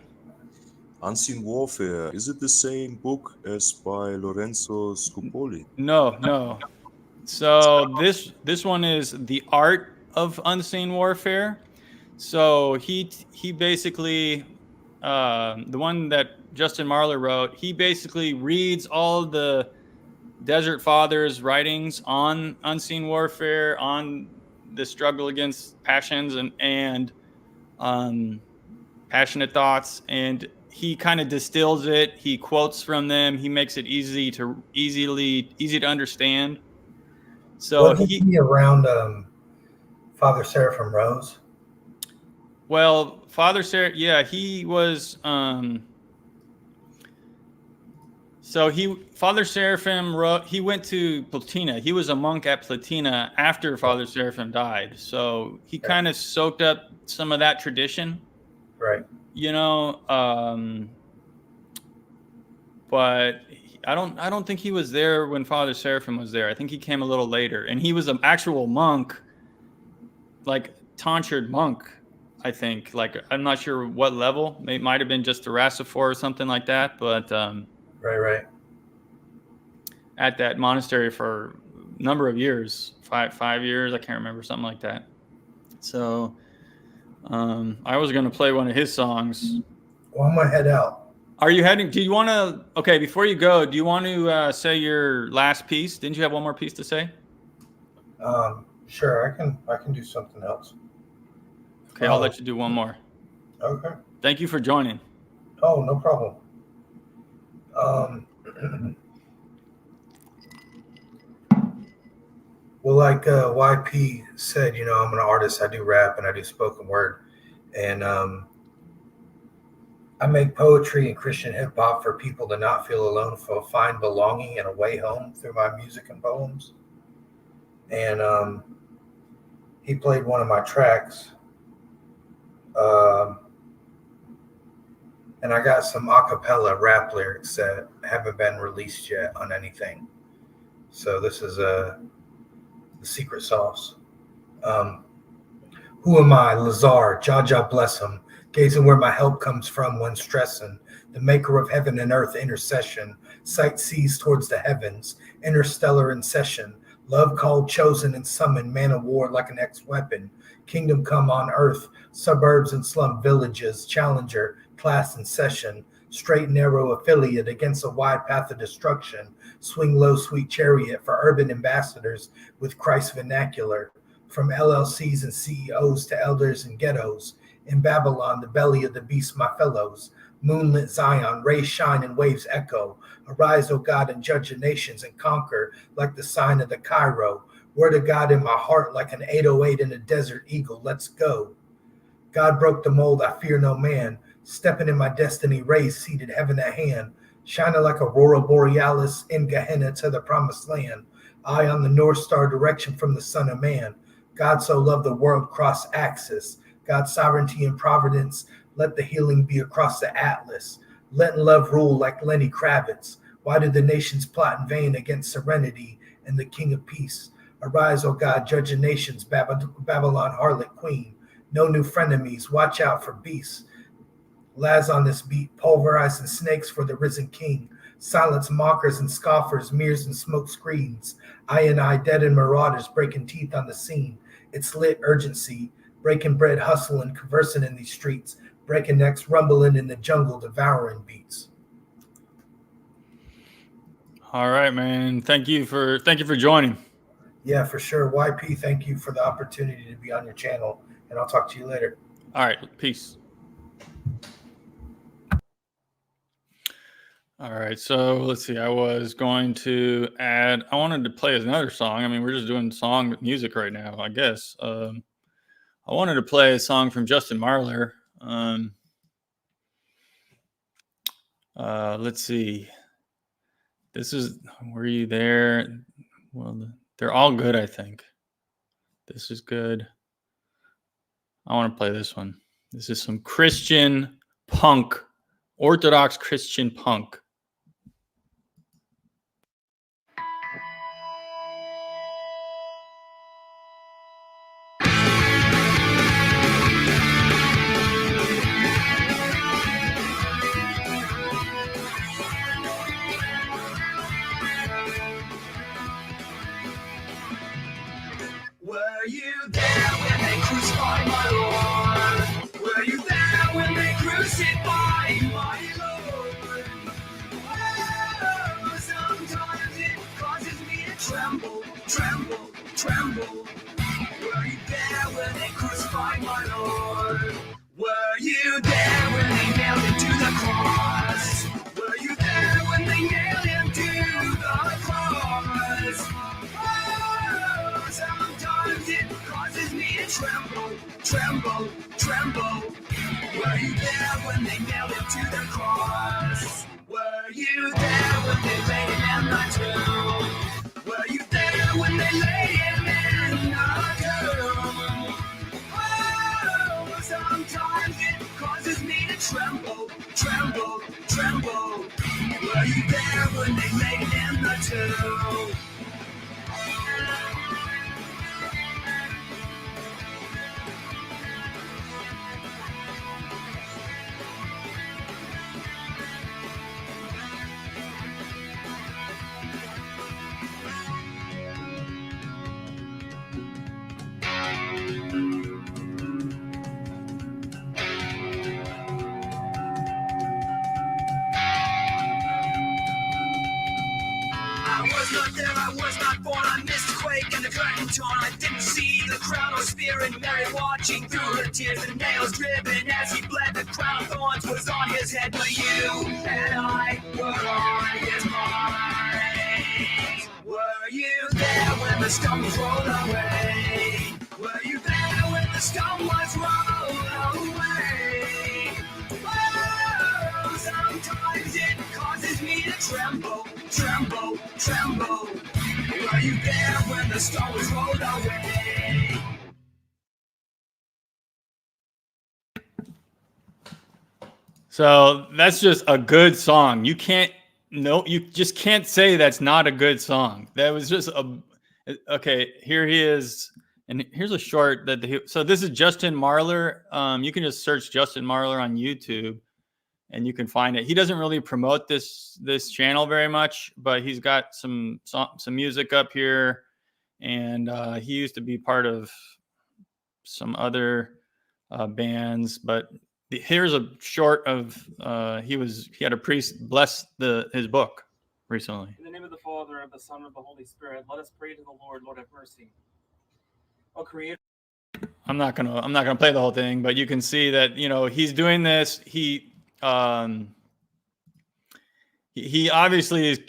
Unseen Warfare, is it the same book as by Lorenzo Scupoli? No. So this one is The Art of Unseen Warfare. So he basically the one that Justin Marler wrote, he basically reads all the Desert Fathers' writings on unseen warfare, on the struggle against passions and passionate thoughts, and he kind of distills it. He quotes from them. He makes it easy to understand. So he around Father Seraphim Rose. Well, Father Seraphim, yeah, he was. Father Seraphim wrote. He went to Platina. He was a monk at Platina after Father Seraphim died. So he kind of soaked up some of that tradition. Right. You know, but I don't think he was there when Father Seraphim was there. I think he came a little later, and he was an actual monk, like tonsured monk. I think, like, I'm not sure what level. It might have been just a Rastafari or something like that, but right. At that monastery for a number of years, five years, I can't remember, something like that. So I was going to play one of his songs. Well, I'm going to head out. Are you heading? Do you want to? Okay, before you go, do you want to say your last piece? Didn't you have one more piece to say? Sure, I can do something else. Okay, I'll let you do one more. Okay. Thank you for joining. Oh, no problem. Well, like YP said, you know, I'm an artist. I do rap and I do spoken word. And I make poetry and Christian hip hop for people to not feel alone, find belonging and a way home through my music and poems. And he played one of my tracks. And I got some a cappella rap lyrics that haven't been released yet on anything. So this is the secret sauce. Who am I? Lazar, Jah bless him. Gazing where my help comes from when stressing. The maker of heaven and earth intercession. Sight sees towards the heavens. Interstellar in session. Love called, chosen, and summoned. Man of war like an ex-weapon. Kingdom come on earth. Suburbs and slum villages. Challenger, class in session. straight narrow affiliate against a wide path of destruction. Swing low, sweet chariot for urban ambassadors with Christ vernacular, from LLCs and CEOs to elders and ghettos. In Babylon, the belly of the beast, my fellows. Moonlit Zion, rays shine and waves echo. Arise, O God, and judge the nations and conquer like the sign of the Cairo. Word of God in my heart like an 808 in a desert eagle. Let's go. God broke the mold, I fear no man. Stepping in my destiny race, seated heaven at hand. Shining like aurora borealis in Gehenna to the promised land. Eye on the North Star direction from the Son of Man. God so loved the world cross axis. God's sovereignty and providence, let the healing be across the atlas. Let love rule like Lenny Kravitz. Why do the nations plot in vain against serenity and the King of Peace? Arise, O God, judge the nations, Babylon harlot queen. No new frenemies, watch out for beasts. Laz on this beat, pulverizing snakes for the risen king. Silence mockers and scoffers, mirrors and smoke screens. I, dead and marauders, breaking teeth on the scene. It's lit urgency, breaking bread, hustling, conversing in these streets. Breaking necks, rumbling in the jungle, devouring beats. All right, man. Thank you for joining. Yeah, for sure. YP, thank you for the opportunity to be on your channel, and I'll talk to you later. All right, peace. All right, so let's see. I was going to add. I wanted to play another song. I mean, we're just doing song music right now, I guess. I wanted to play a song from Justin Marler. Let's see. This is, were you there? Well, they're all good, I think. This is good. I want to play this one. This is some Christian punk, Orthodox Christian punk. Were you there when they crucified my Lord? Were you there when they crucified my Lord? Oh, sometimes it causes me to tremble, tremble, tremble. Were you there when they crucified my Lord? Were you there when they nailed him to the cross? Were you there when they nailed him to the cross? Oh, sometimes it causes me to tremble, tremble, tremble. Were you there when they nailed him to the cross? Were you there when they laid him in the tomb? Were you there when they laid him in the tomb? Oh, sometimes it causes me to tremble, tremble, tremble. Were you there when they laid him in the tomb? I was not born, I missed the quake and the curtain torn. I didn't see the crown or spear and Mary watching through her tears and nails driven as he bled. The crown of thorns was on his head, but you and I were on his mind. Were you there when the stone was rolled away? Were you there when the stone was rolled away? Oh, sometimes it causes me to tremble, tremble, tremble. Were you there when the stone was rolled away? So that's just a good song. You just can't say that's not a good song. That was just okay. Here he is, and here's a short so this is Justin Marler. You can just search Justin Marler on YouTube, and you can find it. He doesn't really promote this channel very much, but he's got some music up here, and he used to be part of some other bands, but here's a short of he had a priest bless his book recently. In the name of the Father, of the Son, and of the Holy Spirit, let us pray to the Lord. Lord, have mercy. O Creator. I'm not gonna play the whole thing, but you can see that he's doing this. He obviously is.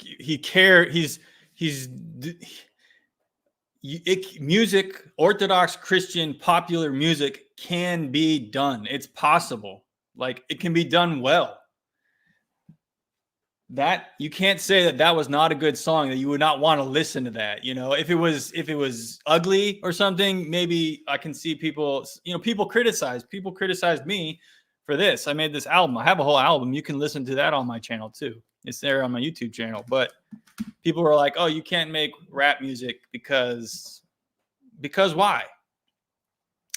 Music, Orthodox Christian popular music can be done. It's possible. Like, it can be done well. That you can't say that was not a good song, that you would not want to listen to that. If it was ugly or something, maybe I can see people criticized me for this. I made this album. I have a whole album. You can listen to that on my channel too. It's there on my YouTube channel. But people were like, "Oh, you can't make rap music because why?"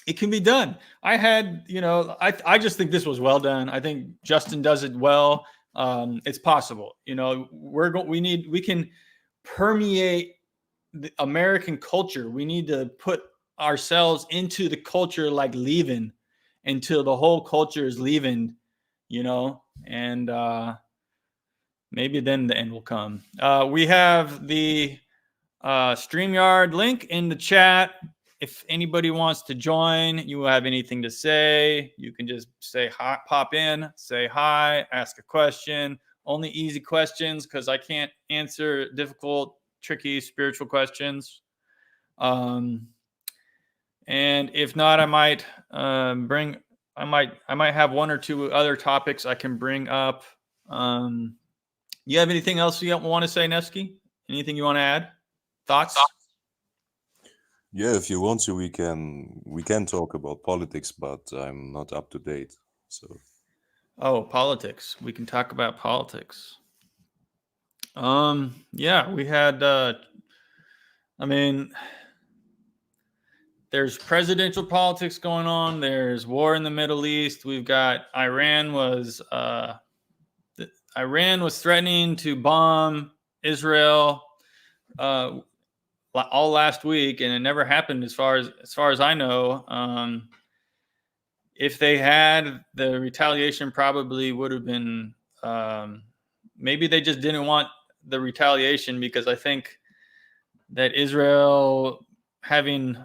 It can be done. I just think this was well done. I think Justin does it well. It's possible. We can permeate the American culture. We need to put ourselves into the culture like leaving until the whole culture is leaving, and maybe then the end will come. We have the StreamYard link in the chat. If anybody wants to join, you have anything to say, you can just say hi, pop in, say hi, ask a question. Only easy questions, because I can't answer difficult, tricky spiritual questions. And if not, I might have one or two other topics I can bring up. You have anything else you want to say, Nevsky? Anything you want to add? Thoughts? Yeah, if you want to, we can talk about politics, but I'm not up to date. So. Oh, politics. We can talk about politics. Yeah, we had. There's presidential politics going on. There's war in the Middle East. We've got Iran was threatening to bomb Israel all last week, and it never happened as far as I know. If they had, the retaliation probably would have been, maybe they just didn't want the retaliation, because I think that Israel, having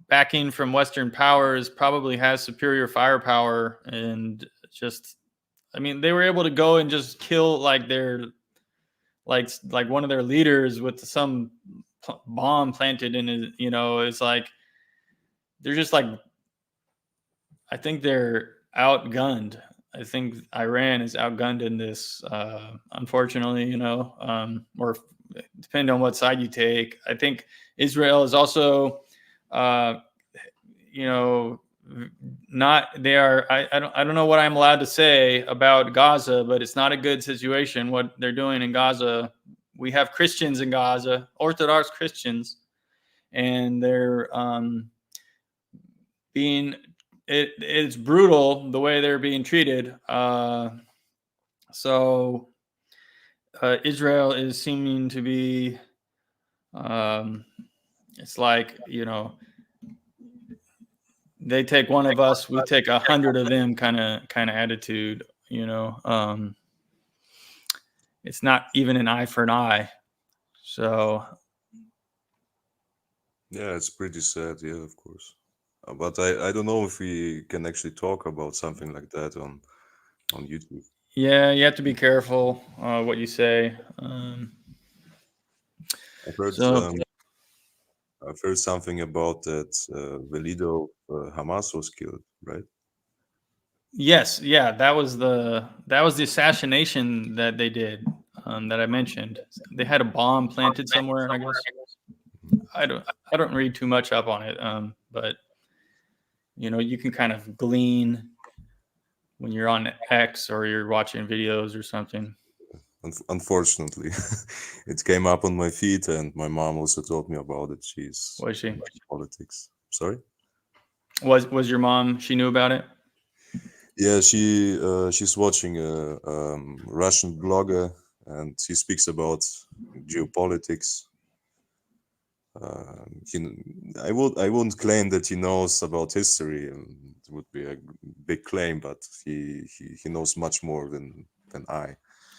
backing from Western powers, probably has superior firepower, and they were able to go and just kill like one of their leaders with some bomb planted in his, it's like, they're just like, I think they're outgunned. I think Iran is outgunned in this, unfortunately, or depending on what side you take. I think Israel is also, I don't know what I'm allowed to say about Gaza, but it's not a good situation what they're doing in Gaza. We have Christians in Gaza, Orthodox Christians, and they're it's brutal the way they're being treated. So Israel is seeming to be, it's like, they take one of us, we take 100 of them kind of attitude. It's not even an eye for an eye. So yeah, it's pretty sad. Yeah, of course. But I don't know if we can actually talk about something like that on YouTube. Yeah, you have to be careful what you say. I've heard something about that the leader of Hamas was killed, right? Yes, yeah, that was the assassination that they did, that I mentioned. They had a bomb planted somewhere, I guess. I don't read too much up on it, but you can kind of glean when you're on X or you're watching videos or something. Unfortunately, it came up on my feed, and my mom also told me about it. Was she? Politics. Sorry? Was your mom, she knew about it? Yeah, she's watching a Russian blogger, and he speaks about geopolitics. He, I wouldn't claim that he knows about history. It would be a big claim, but he knows much more than I.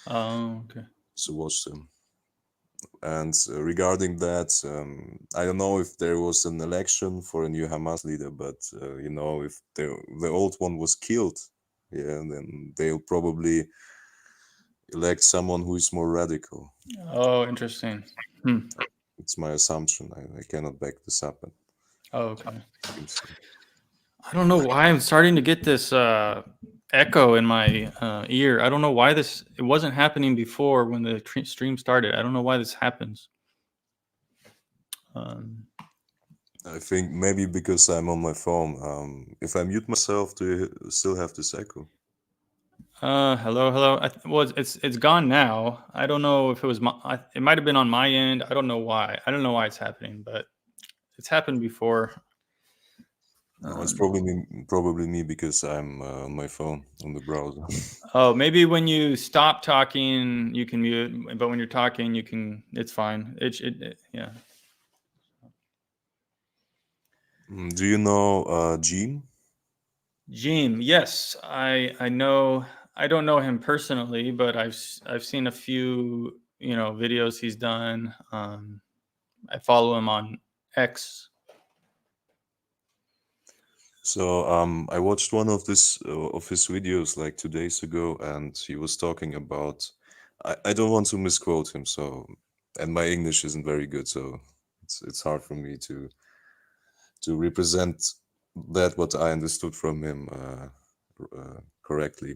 Oh, okay. So watch him. And regarding that, I don't know if there was an election for a new Hamas leader, but if the old one was killed, yeah, then they'll probably elect someone who is more radical. Oh, interesting. It's my assumption. I cannot back this up. But Oh, okay. seems so. I don't know why I'm starting to get this echo in my ear. I don't know why it wasn't happening before when the stream started. I don't know why this happens. I think maybe because I'm on my phone. If I mute myself, do you still have this echo? Hello. Well, it's gone now. I don't know if it was it might have been on my end. I don't know why. I don't know why it's happening, but it's happened before. No, it's probably me because I'm on my phone on the browser. Oh, maybe when you stop talking, you can mute, but when you're talking, you can. It's fine. Yeah. Do you know Gene? Gene, yes, I know. I don't know him personally, but I've seen a few videos he's done. I follow him on X. So I watched one of his videos like 2 days ago, and he was talking about. I don't want to misquote him, and my English isn't very good, so it's hard for me to represent that what I understood from him correctly.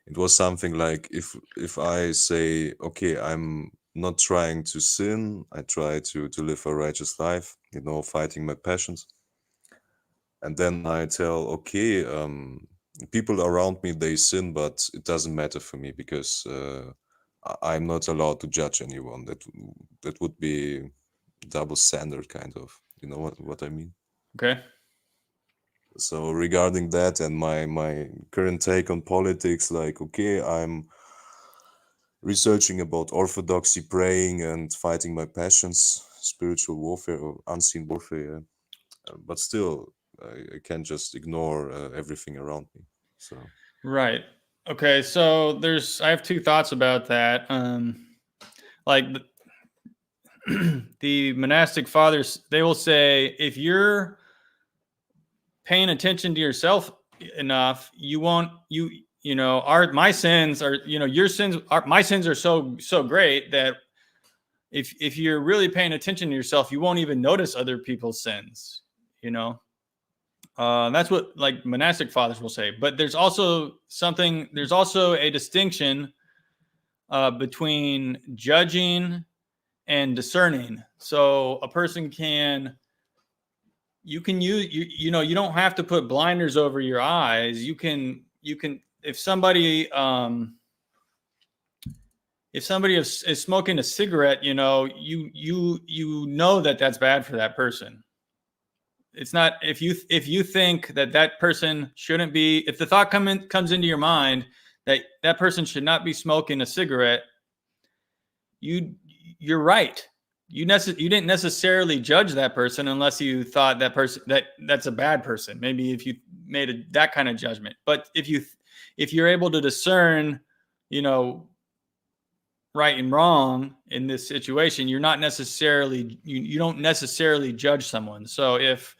It was something like if I say, okay, I'm not trying to sin, I try to live a righteous life, fighting my passions, and then I tell, okay, people around me, they sin, but it doesn't matter for me because I'm not allowed to judge anyone. That would be double standard, kind of. You know what I mean? Okay. So regarding that and my current take on politics, like, okay, I'm researching about orthodoxy, praying and fighting my passions, spiritual warfare or unseen warfare, yeah. But still, I can't just ignore everything around me. So Right. Okay. So I have two thoughts about that. Like the monastic fathers, they will say, if you're paying attention to yourself enough, you won't. My sins are, your sins are, my sins are so great that if you're really paying attention to yourself, you won't even notice other people's sins. That's what like monastic fathers will say. But there's also a distinction between judging and discerning. So a person you can use, you don't have to put blinders over your eyes. You can, if somebody is smoking a cigarette, you know that that's bad for that person. It's not, if you think that person shouldn't be, if the thought comes into your mind that person should not be smoking a cigarette, you're right. You didn't necessarily judge that person unless you thought that's a bad person. Maybe if you made that kind of judgment. But if you're able to discern, right and wrong in this situation, you're not necessarily you don't necessarily judge someone. So if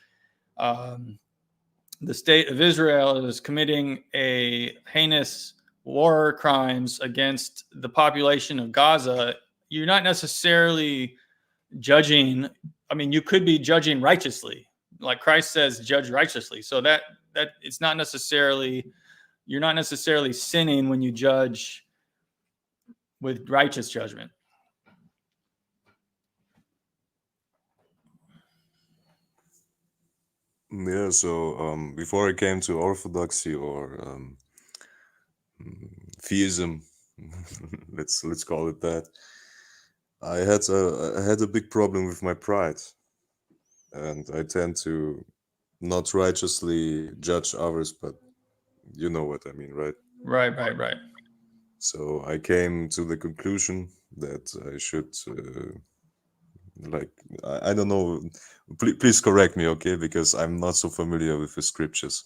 the state of Israel is committing a heinous war crimes against the population of Gaza, you're not necessarily judging. I mean, you could be judging righteously, like Christ says, judge righteously. So that it's not necessarily, you're not necessarily sinning when you judge with righteous judgment. yeah, so before I came to orthodoxy or theism, let's call it that, I had a big problem with my pride, and I tend to not righteously judge others, but you know what I mean, right? Right. So I came to the conclusion that I should Like I don't know. Please correct me, okay? Because I'm not so familiar with the scriptures.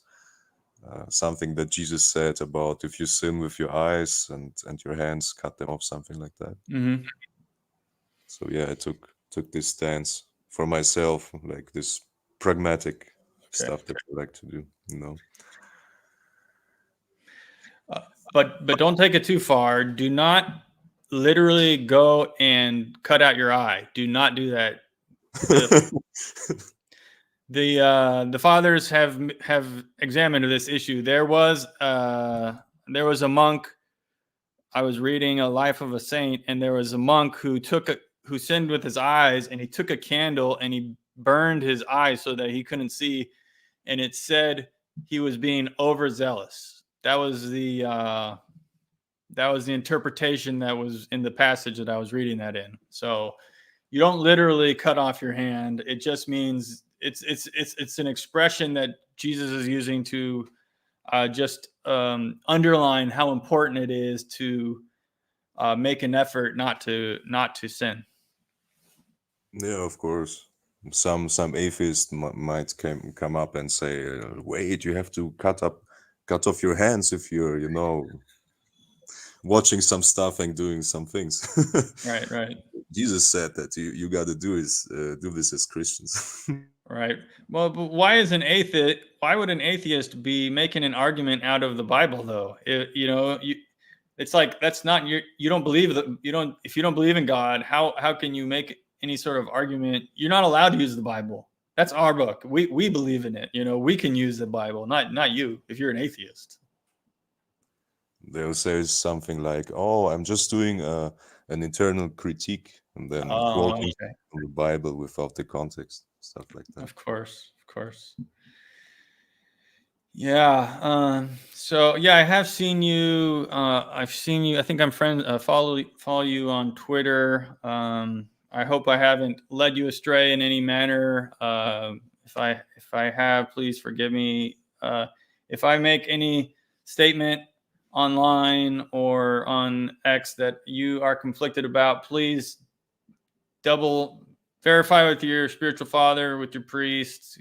Something that Jesus said about if you sin with your eyes and your hands, cut them off, something like that. Mm-hmm. So yeah, I took this stance for myself, like this pragmatic stuff that I like to do, you know. But don't take it too far. Do not literally go and cut out your eye. Do not do that. The fathers have examined this issue. There was a monk. I was reading A Life of a Saint, and there was a monk who sinned with his eyes, and he took a candle and he burned his eyes so that he couldn't see, and it said he was being overzealous. That was the interpretation that was in the passage that I was reading that in. So you don't literally cut off your hand. It just means it's an expression that Jesus is using to just underline how important it is to make an effort not to sin. Yeah, of course. Some atheists might come up and say, "Wait, you have to cut off your hands if you're, watching some stuff and doing some things." Right. Jesus said that you got to do this as Christians. Right. Well, but why would an atheist be making an argument out of the Bible though? It's like that's not you don't believe that if you don't believe in God, how can you make any sort of argument? You're not allowed to use the Bible. That's our book. We believe in it. We can use the Bible, not you if you're an atheist. They'll say something like, "Oh, I'm just doing an internal critique," and then quoting from the Bible without the context, stuff like that. Of course. Yeah. So yeah, I have seen you. I've seen you. I think I'm friends. Follow you on Twitter. I hope I haven't led you astray in any manner. If I have, please forgive me. If I make any statement online or on X that you are conflicted about, please double verify with your spiritual father, with your priest.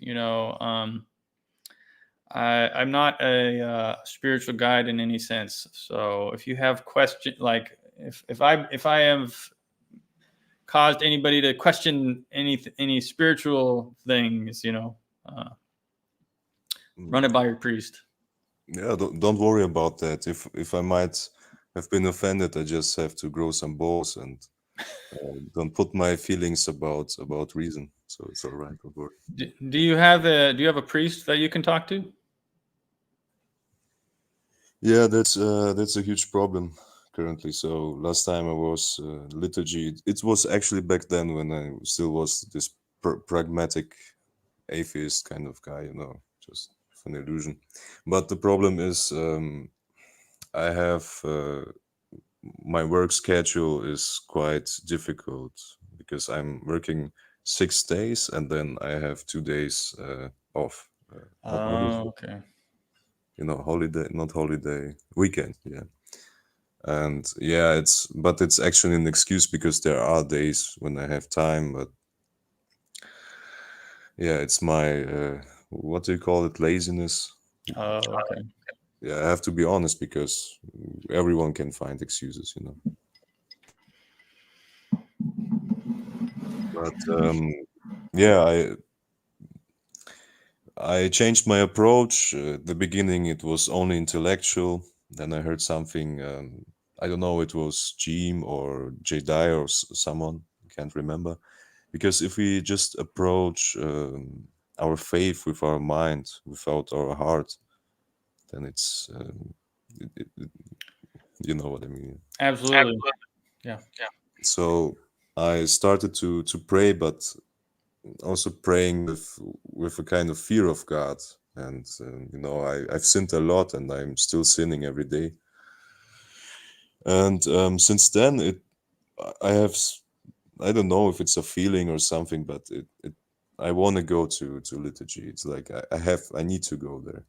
I'm not a spiritual guide in any sense. So if you have questions, like if I have caused anybody to question any spiritual things, run it by your priest. Yeah, don't worry about that. If I might have been offended, I just have to grow some balls and don't put my feelings about reason. So it's all right. Don't worry. Do you have a priest that you can talk to? Yeah, that's a huge problem currently. So last time I was liturgy, it was actually back then when I still was this pragmatic atheist kind of guy, just an illusion. But the problem is I have my work schedule is quite difficult because I'm working 6 days and then I have 2 days off. Okay. Holiday, not holiday, weekend. Yeah. And yeah, it's actually an excuse because there are days when I have time, but yeah, it's my what do you call it, laziness. Okay. Yeah, I have to be honest because everyone can find excuses. But yeah, I changed my approach. At the beginning, it was only intellectual. Then I heard something. I don't know. It was Jim or Jedi or someone. Can't remember. Because if we just approach our faith with our mind, without our heart, then it's you know what I mean. Absolutely. Yeah. So I started to pray, but also praying with a kind of fear of God. And I've sinned a lot, and I'm still sinning every day. And since then, I don't know if it's a feeling or something, but I want to go to liturgy. It's like I need to go there.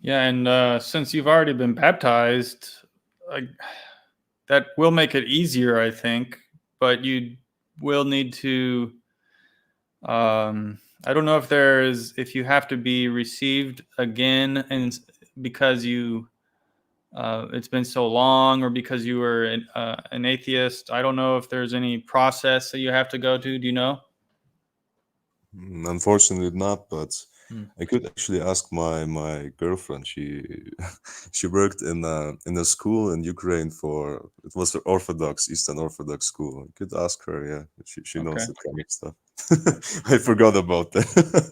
Yeah, and since you've already been baptized, that will make it easier, I think. but you will need to. I don't know if you have to be received again, and because it's been so long, or because you were an atheist. I don't know if there's any process that you have to go to. Do you know? Unfortunately not, but Hmm. I could actually ask my girlfriend. She she worked in a school in Ukraine for, it was the Orthodox, Eastern Orthodox school. I could ask her, yeah. She knows Okay. that kind of stuff. I forgot about that.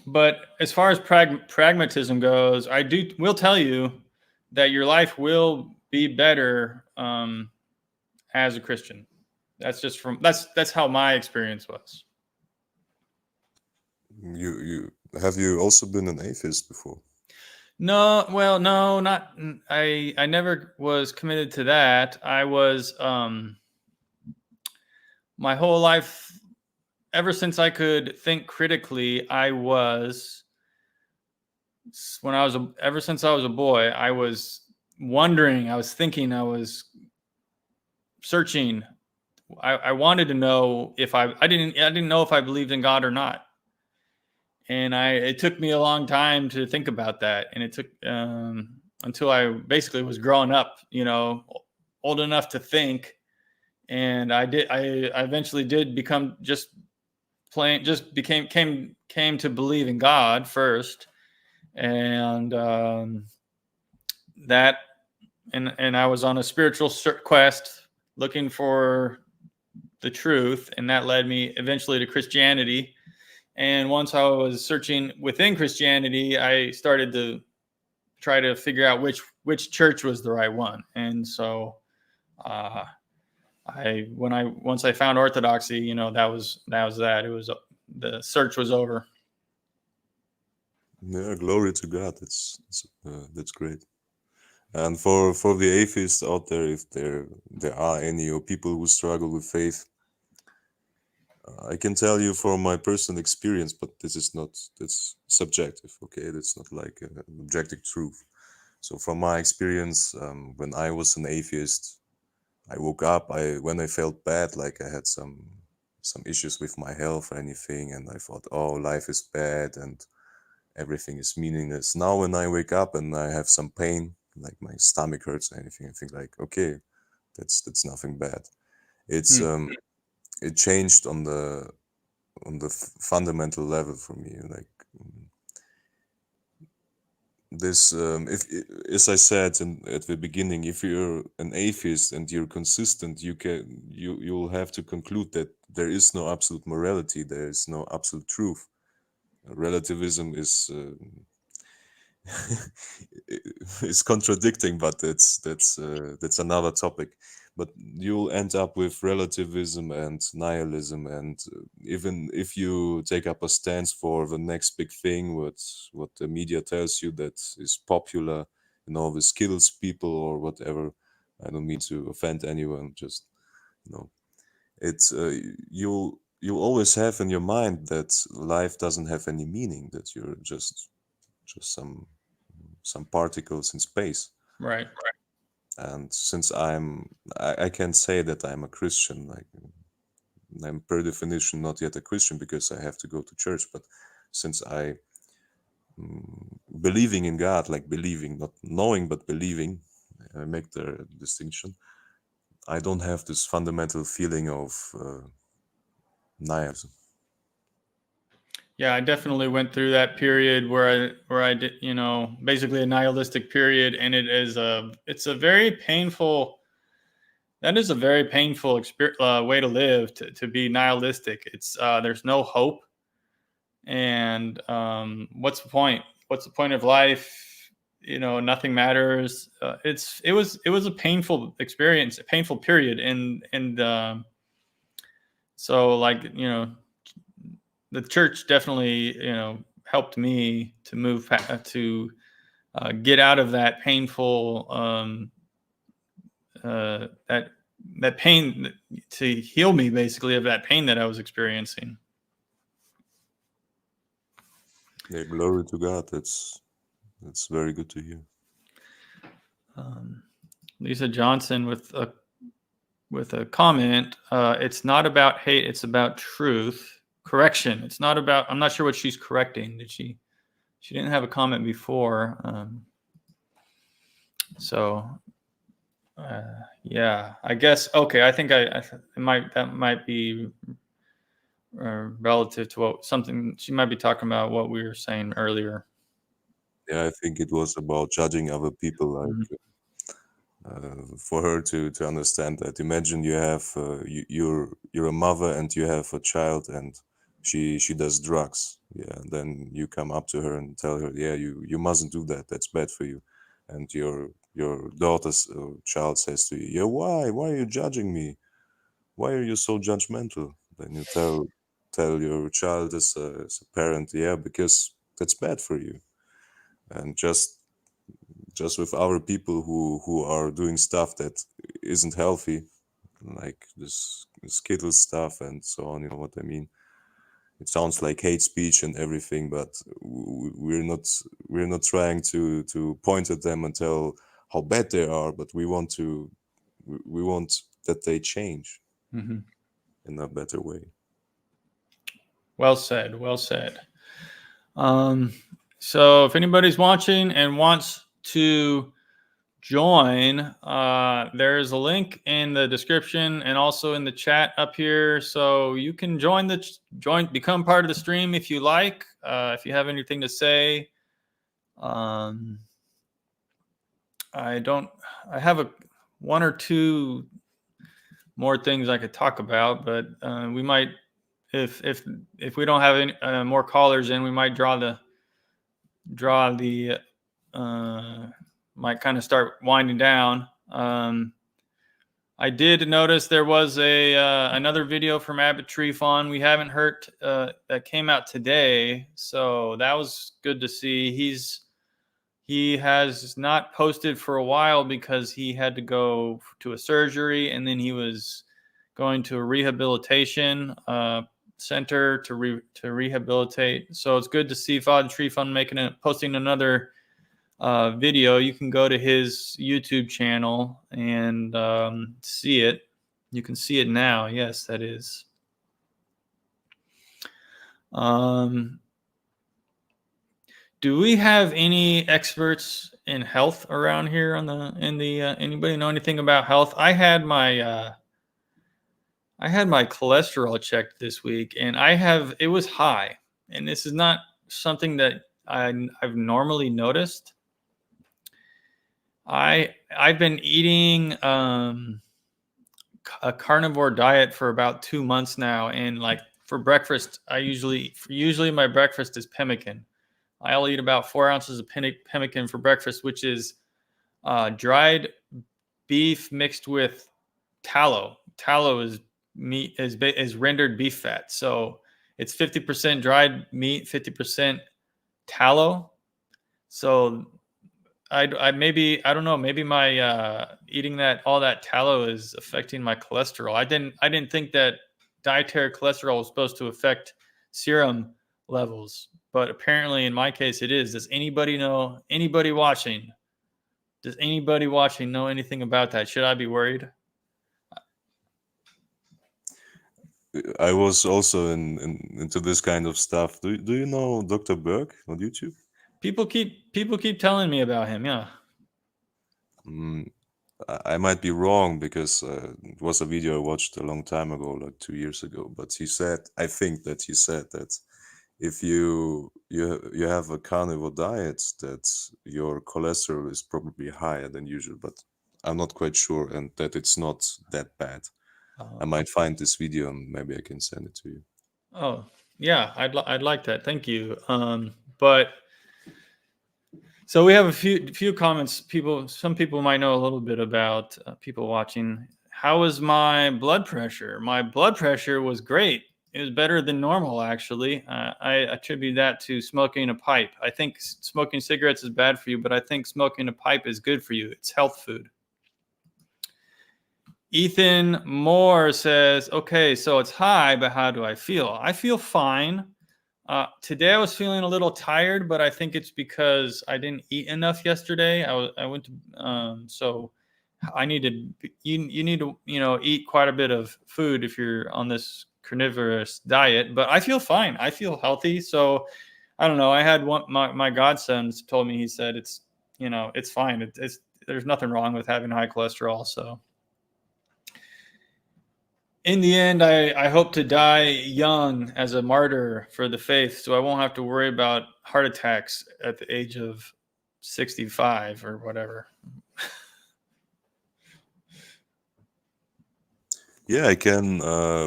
But as far as pragmatism goes, will tell you that your life will be better as a Christian. That's how my experience was. You have you also been an atheist before? No, well, no, not I never was committed to that. I was my whole life, ever since I could think critically, ever since I was a boy, I was wondering, I was thinking, I was searching. I wanted to know if I didn't know if I believed in God or not. And it took me a long time to think about that. And it took until I basically was growing up, old enough to think. And I eventually did become came to believe in God first. And that, and I was on a spiritual quest looking for the truth. And that led me eventually to Christianity. And once I was searching within Christianity, I started to try to figure out which church was the right one. And so, once I found Orthodoxy, that was that. It was the search was over. Yeah, glory to God. That's great. And for the atheists out there, if there are any, or people who struggle with faith, I can tell you from my personal experience, but that's subjective, okay? That's not like an objective truth. So from my experience, when I was an atheist, I woke up, when I felt bad, like I had some issues with my health or anything, and I thought, oh, life is bad and everything is meaningless. Now when I wake up and I have some pain, like my stomach hurts or anything, I think like, okay, that's nothing bad. It's it changed on the fundamental level for me, like this if as I said at the beginning, if you're an atheist and you're consistent, you'll have to conclude that there is no absolute morality, there is no absolute truth. Relativism is it's contradicting, but that's another topic. But you'll end up with relativism and nihilism, and even if you take up a stance for the next big thing, what the media tells you that is popular, this kills people or whatever. I don't mean to offend anyone, just it's you'll always have in your mind that life doesn't have any meaning, that you're just some particles in space. Right. And since I can't say that I'm a Christian, like I'm per definition not yet a Christian because I have to go to church, but since I believing in God, like believing, not knowing, but believing, I make the distinction. I don't have this fundamental feeling of nihilism. Yeah, I definitely went through that period where I did, basically a nihilistic period, and it's a very painful. That is a very painful way to live, to be nihilistic. It's there's no hope, and what's the point? What's the point of life? Nothing matters. It was a painful experience, a painful period, and so like the church definitely helped me to move to get out of that painful that pain, to heal me basically of that pain that I was experiencing. Yeah, glory to God. That's very good to hear. Lisa Johnson with with a comment. It's not about hate. It's about truth. Correction. It's not about. I'm not sure what she's correcting. Did she? She didn't have a comment before. Yeah, I guess. Okay, I think that might be relative to something she might be talking about what we were saying earlier. Yeah, I think it was about judging other people, like for her to understand that. Imagine you have you're a mother and you have a child and she does drugs. Yeah, and then you come up to her and tell her, yeah, you mustn't do that. That's bad for you. And your daughter's child says to you, yeah, why are you judging me? Why are you so judgmental? Then you tell your child as a parent, yeah, because that's bad for you. And just with our people who are doing stuff that isn't healthy, like this Skittle stuff and so on, you know what I mean? It sounds like hate speech and everything, but we're not trying to point at them and tell how bad they are, but we want that they change in a better way. Well said. Well said. So if anybody's watching and wants to join, there's a link in the description and also in the chat up here, so you can become part of the stream if you like. If you have anything to say, I have one or two more things I could talk about, but we might, if we don't have any more callers in, we might might kind of start winding down. I did notice there was another video from Abbott Tree Fawn we haven't heard that came out today, so that was good to see. He has not posted for a while because he had to go to a surgery, and then he was going to a rehabilitation center to rehabilitate. So it's good to see Father Tree Fund posting another video. You can go to his YouTube channel and see it. You can see it now. Yes, that is. Do we have any experts in health around here anybody know anything about health? I had my cholesterol checked this week, and it was high, and this is not something that I've normally noticed. I've been eating a carnivore diet for about 2 months now, and like for breakfast, usually my breakfast is pemmican. I'll eat about 4 ounces of pemmican for breakfast, which is dried beef mixed with tallow. Tallow is rendered beef fat, so it's 50% dried meat, 50% tallow. So I don't know, maybe my eating all that tallow is affecting my cholesterol. I didn't think that dietary cholesterol was supposed to affect serum levels, but apparently in my case it is. Does anybody watching know anything about that? Should I be worried? I was also into this kind of stuff. Do you know Dr. Berg on YouTube? People keep telling me about him. Yeah. I might be wrong because it was a video I watched a long time ago, like 2 years ago. But I think that he said that if you have a carnivore diet, that your cholesterol is probably higher than usual. But I'm not quite sure, and that it's not that bad. I might find this video and maybe I can send it to you. Oh yeah, I'd like that. Thank you. But so we have a few comments. Some people might know a little bit about people watching. How was my blood pressure? My blood pressure was great. It was better than normal, actually. I attribute that to smoking a pipe. I think smoking cigarettes is bad for you, but I think smoking a pipe is good for you. It's health food. Ethan Moore says, okay, so it's high, but how do I feel? I feel fine. Today I was feeling a little tired, but I think it's because I didn't eat enough yesterday. I went to, so you need to, eat quite a bit of food if you're on this carnivorous diet, but I feel fine. I feel healthy. So I don't know. I had my godson told me, he said, it's fine. There's nothing wrong with having high cholesterol. So in the end, I hope to die young as a martyr for the faith, so I won't have to worry about heart attacks at the age of 65 or whatever. Yeah, I can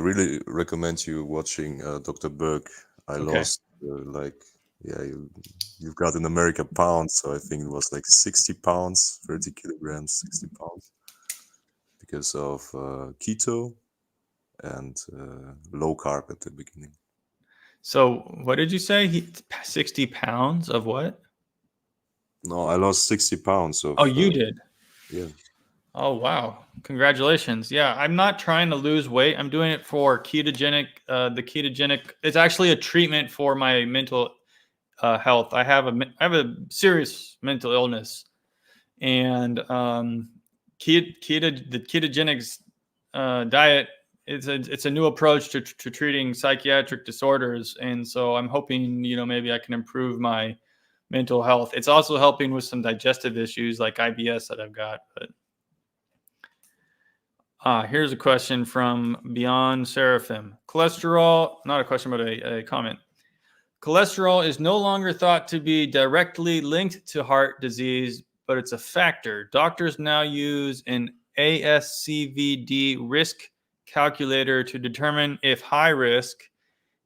really recommend you watching Dr. Berg. I Okay. lost you've got in America pounds, so I think it was like 60 pounds, 30 kilograms, 60 pounds, because of keto and low carb at the beginning. So what did you say? 60 pounds of what? No, I lost 60 pounds of. Oh, you did? Yeah. Oh, wow. Congratulations. Yeah, I'm not trying to lose weight. I'm doing it for ketogenic. The ketogenic, it's actually a treatment for my mental health. I have a serious mental illness, and the ketogenic diet, it's a new approach to treating psychiatric disorders, and so I'm hoping maybe I can improve my mental health. It's also helping with some digestive issues like IBS that I've got. But here's a question from Beyond Seraphim. Cholesterol, not a question, but a comment. Cholesterol is no longer thought to be directly linked to heart disease, but it's a factor. Doctors now use an ASCVD risk calculator to determine if high risk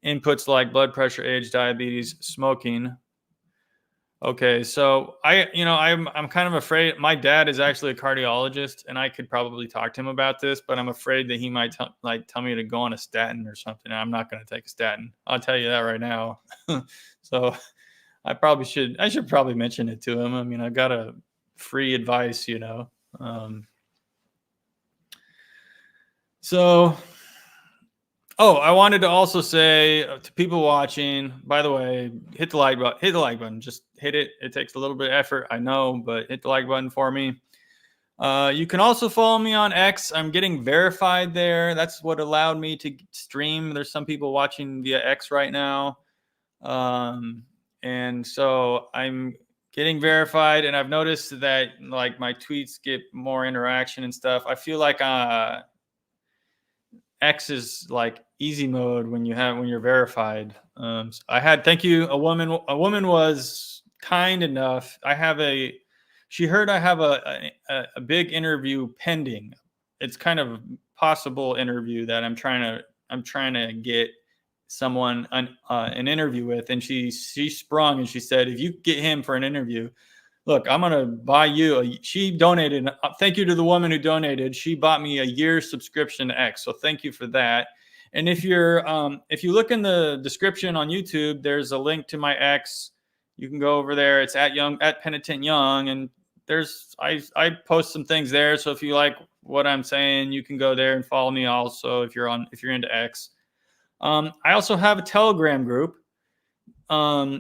inputs like blood pressure, age, diabetes, smoking. Okay, so I'm kind of afraid. My dad is actually a cardiologist, and I could probably talk to him about this, but I'm afraid that he might tell me to go on a statin or something. I'm not going to take a statin. I'll tell you that right now. So I should probably mention it to him. I mean, I've got a free advice. I wanted to also say to people watching, by the way, hit the like button. Just hit it. It takes a little bit of effort, I know, but hit the like button for me. You can also follow me on X. I'm getting verified there. That's what allowed me to stream. There's some people watching via X right now. And so I'm getting verified, and I've noticed that like my tweets get more interaction and stuff. I feel like X is like easy mode when you're verified. Thank you. A woman was kind enough. She heard I have a big interview pending. It's kind of possible interview that I'm trying to get someone an interview with, and she sprung and she said, if you get him for an interview, look, I'm going to buy you. She donated. Thank you to the woman who donated. She bought me a year's subscription to X. So thank you for that. And if you look in the description on YouTube, there's a link to my X. You can go over there. It's at Penitent Young. And I post some things there. So if you like what I'm saying, you can go there and follow me also if you're into X. I also have a Telegram group.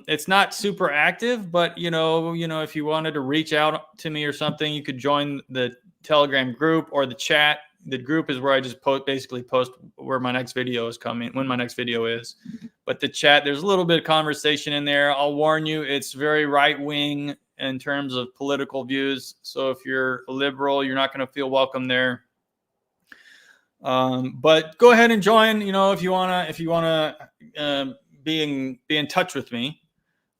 It's not super active, but if you wanted to reach out to me or something, you could join the Telegram group or the chat. The group is where I just basically post where my next video is coming, when my next video is. But the chat, there's a little bit of conversation in there. I'll warn you, it's very right wing in terms of political views. So if you're a liberal, you're not going to feel welcome there. But go ahead and join. If you wanna be in touch with me.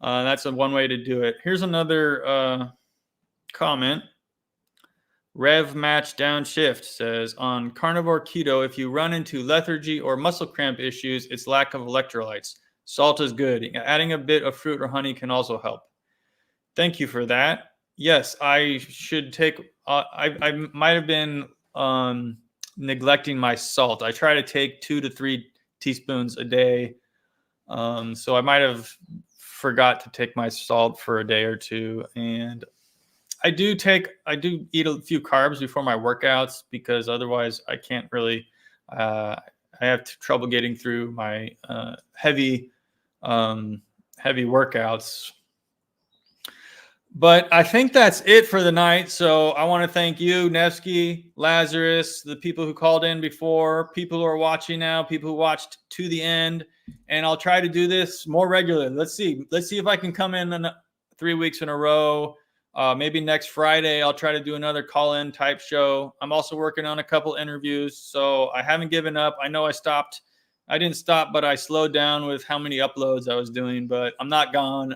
That's one way to do it. Here's another comment. Rev Match Downshift says, on carnivore keto, if you run into lethargy or muscle cramp issues, it's lack of electrolytes. Salt is good. Adding a bit of fruit or honey can also help. Thank you for that. Yes, I should take. I might have been neglecting my salt. I try to take 2 to 3 teaspoons a day. So I might have forgot to take my salt for a day or two. And I do eat a few carbs before my workouts, because otherwise I can't really, I have trouble getting through my heavy workouts. But I think that's it for the night. So I want to thank you, Nevsky, Lazarus, the people who called in before, people who are watching now, people who watched to the end. And I'll try to do this more regularly. Let's see if I can come in 3 weeks in a row. Maybe next Friday, I'll try to do another call-in type show. I'm also working on a couple interviews, so I haven't given up. I know I didn't stop, but I slowed down with how many uploads I was doing, but I'm not gone.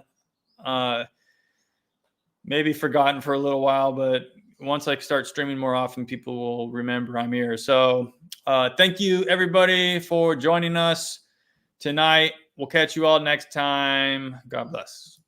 Maybe forgotten for a little while, but once I start streaming more often, people will remember I'm here. So thank you, everybody, for joining us tonight. We'll catch you all next time. God bless.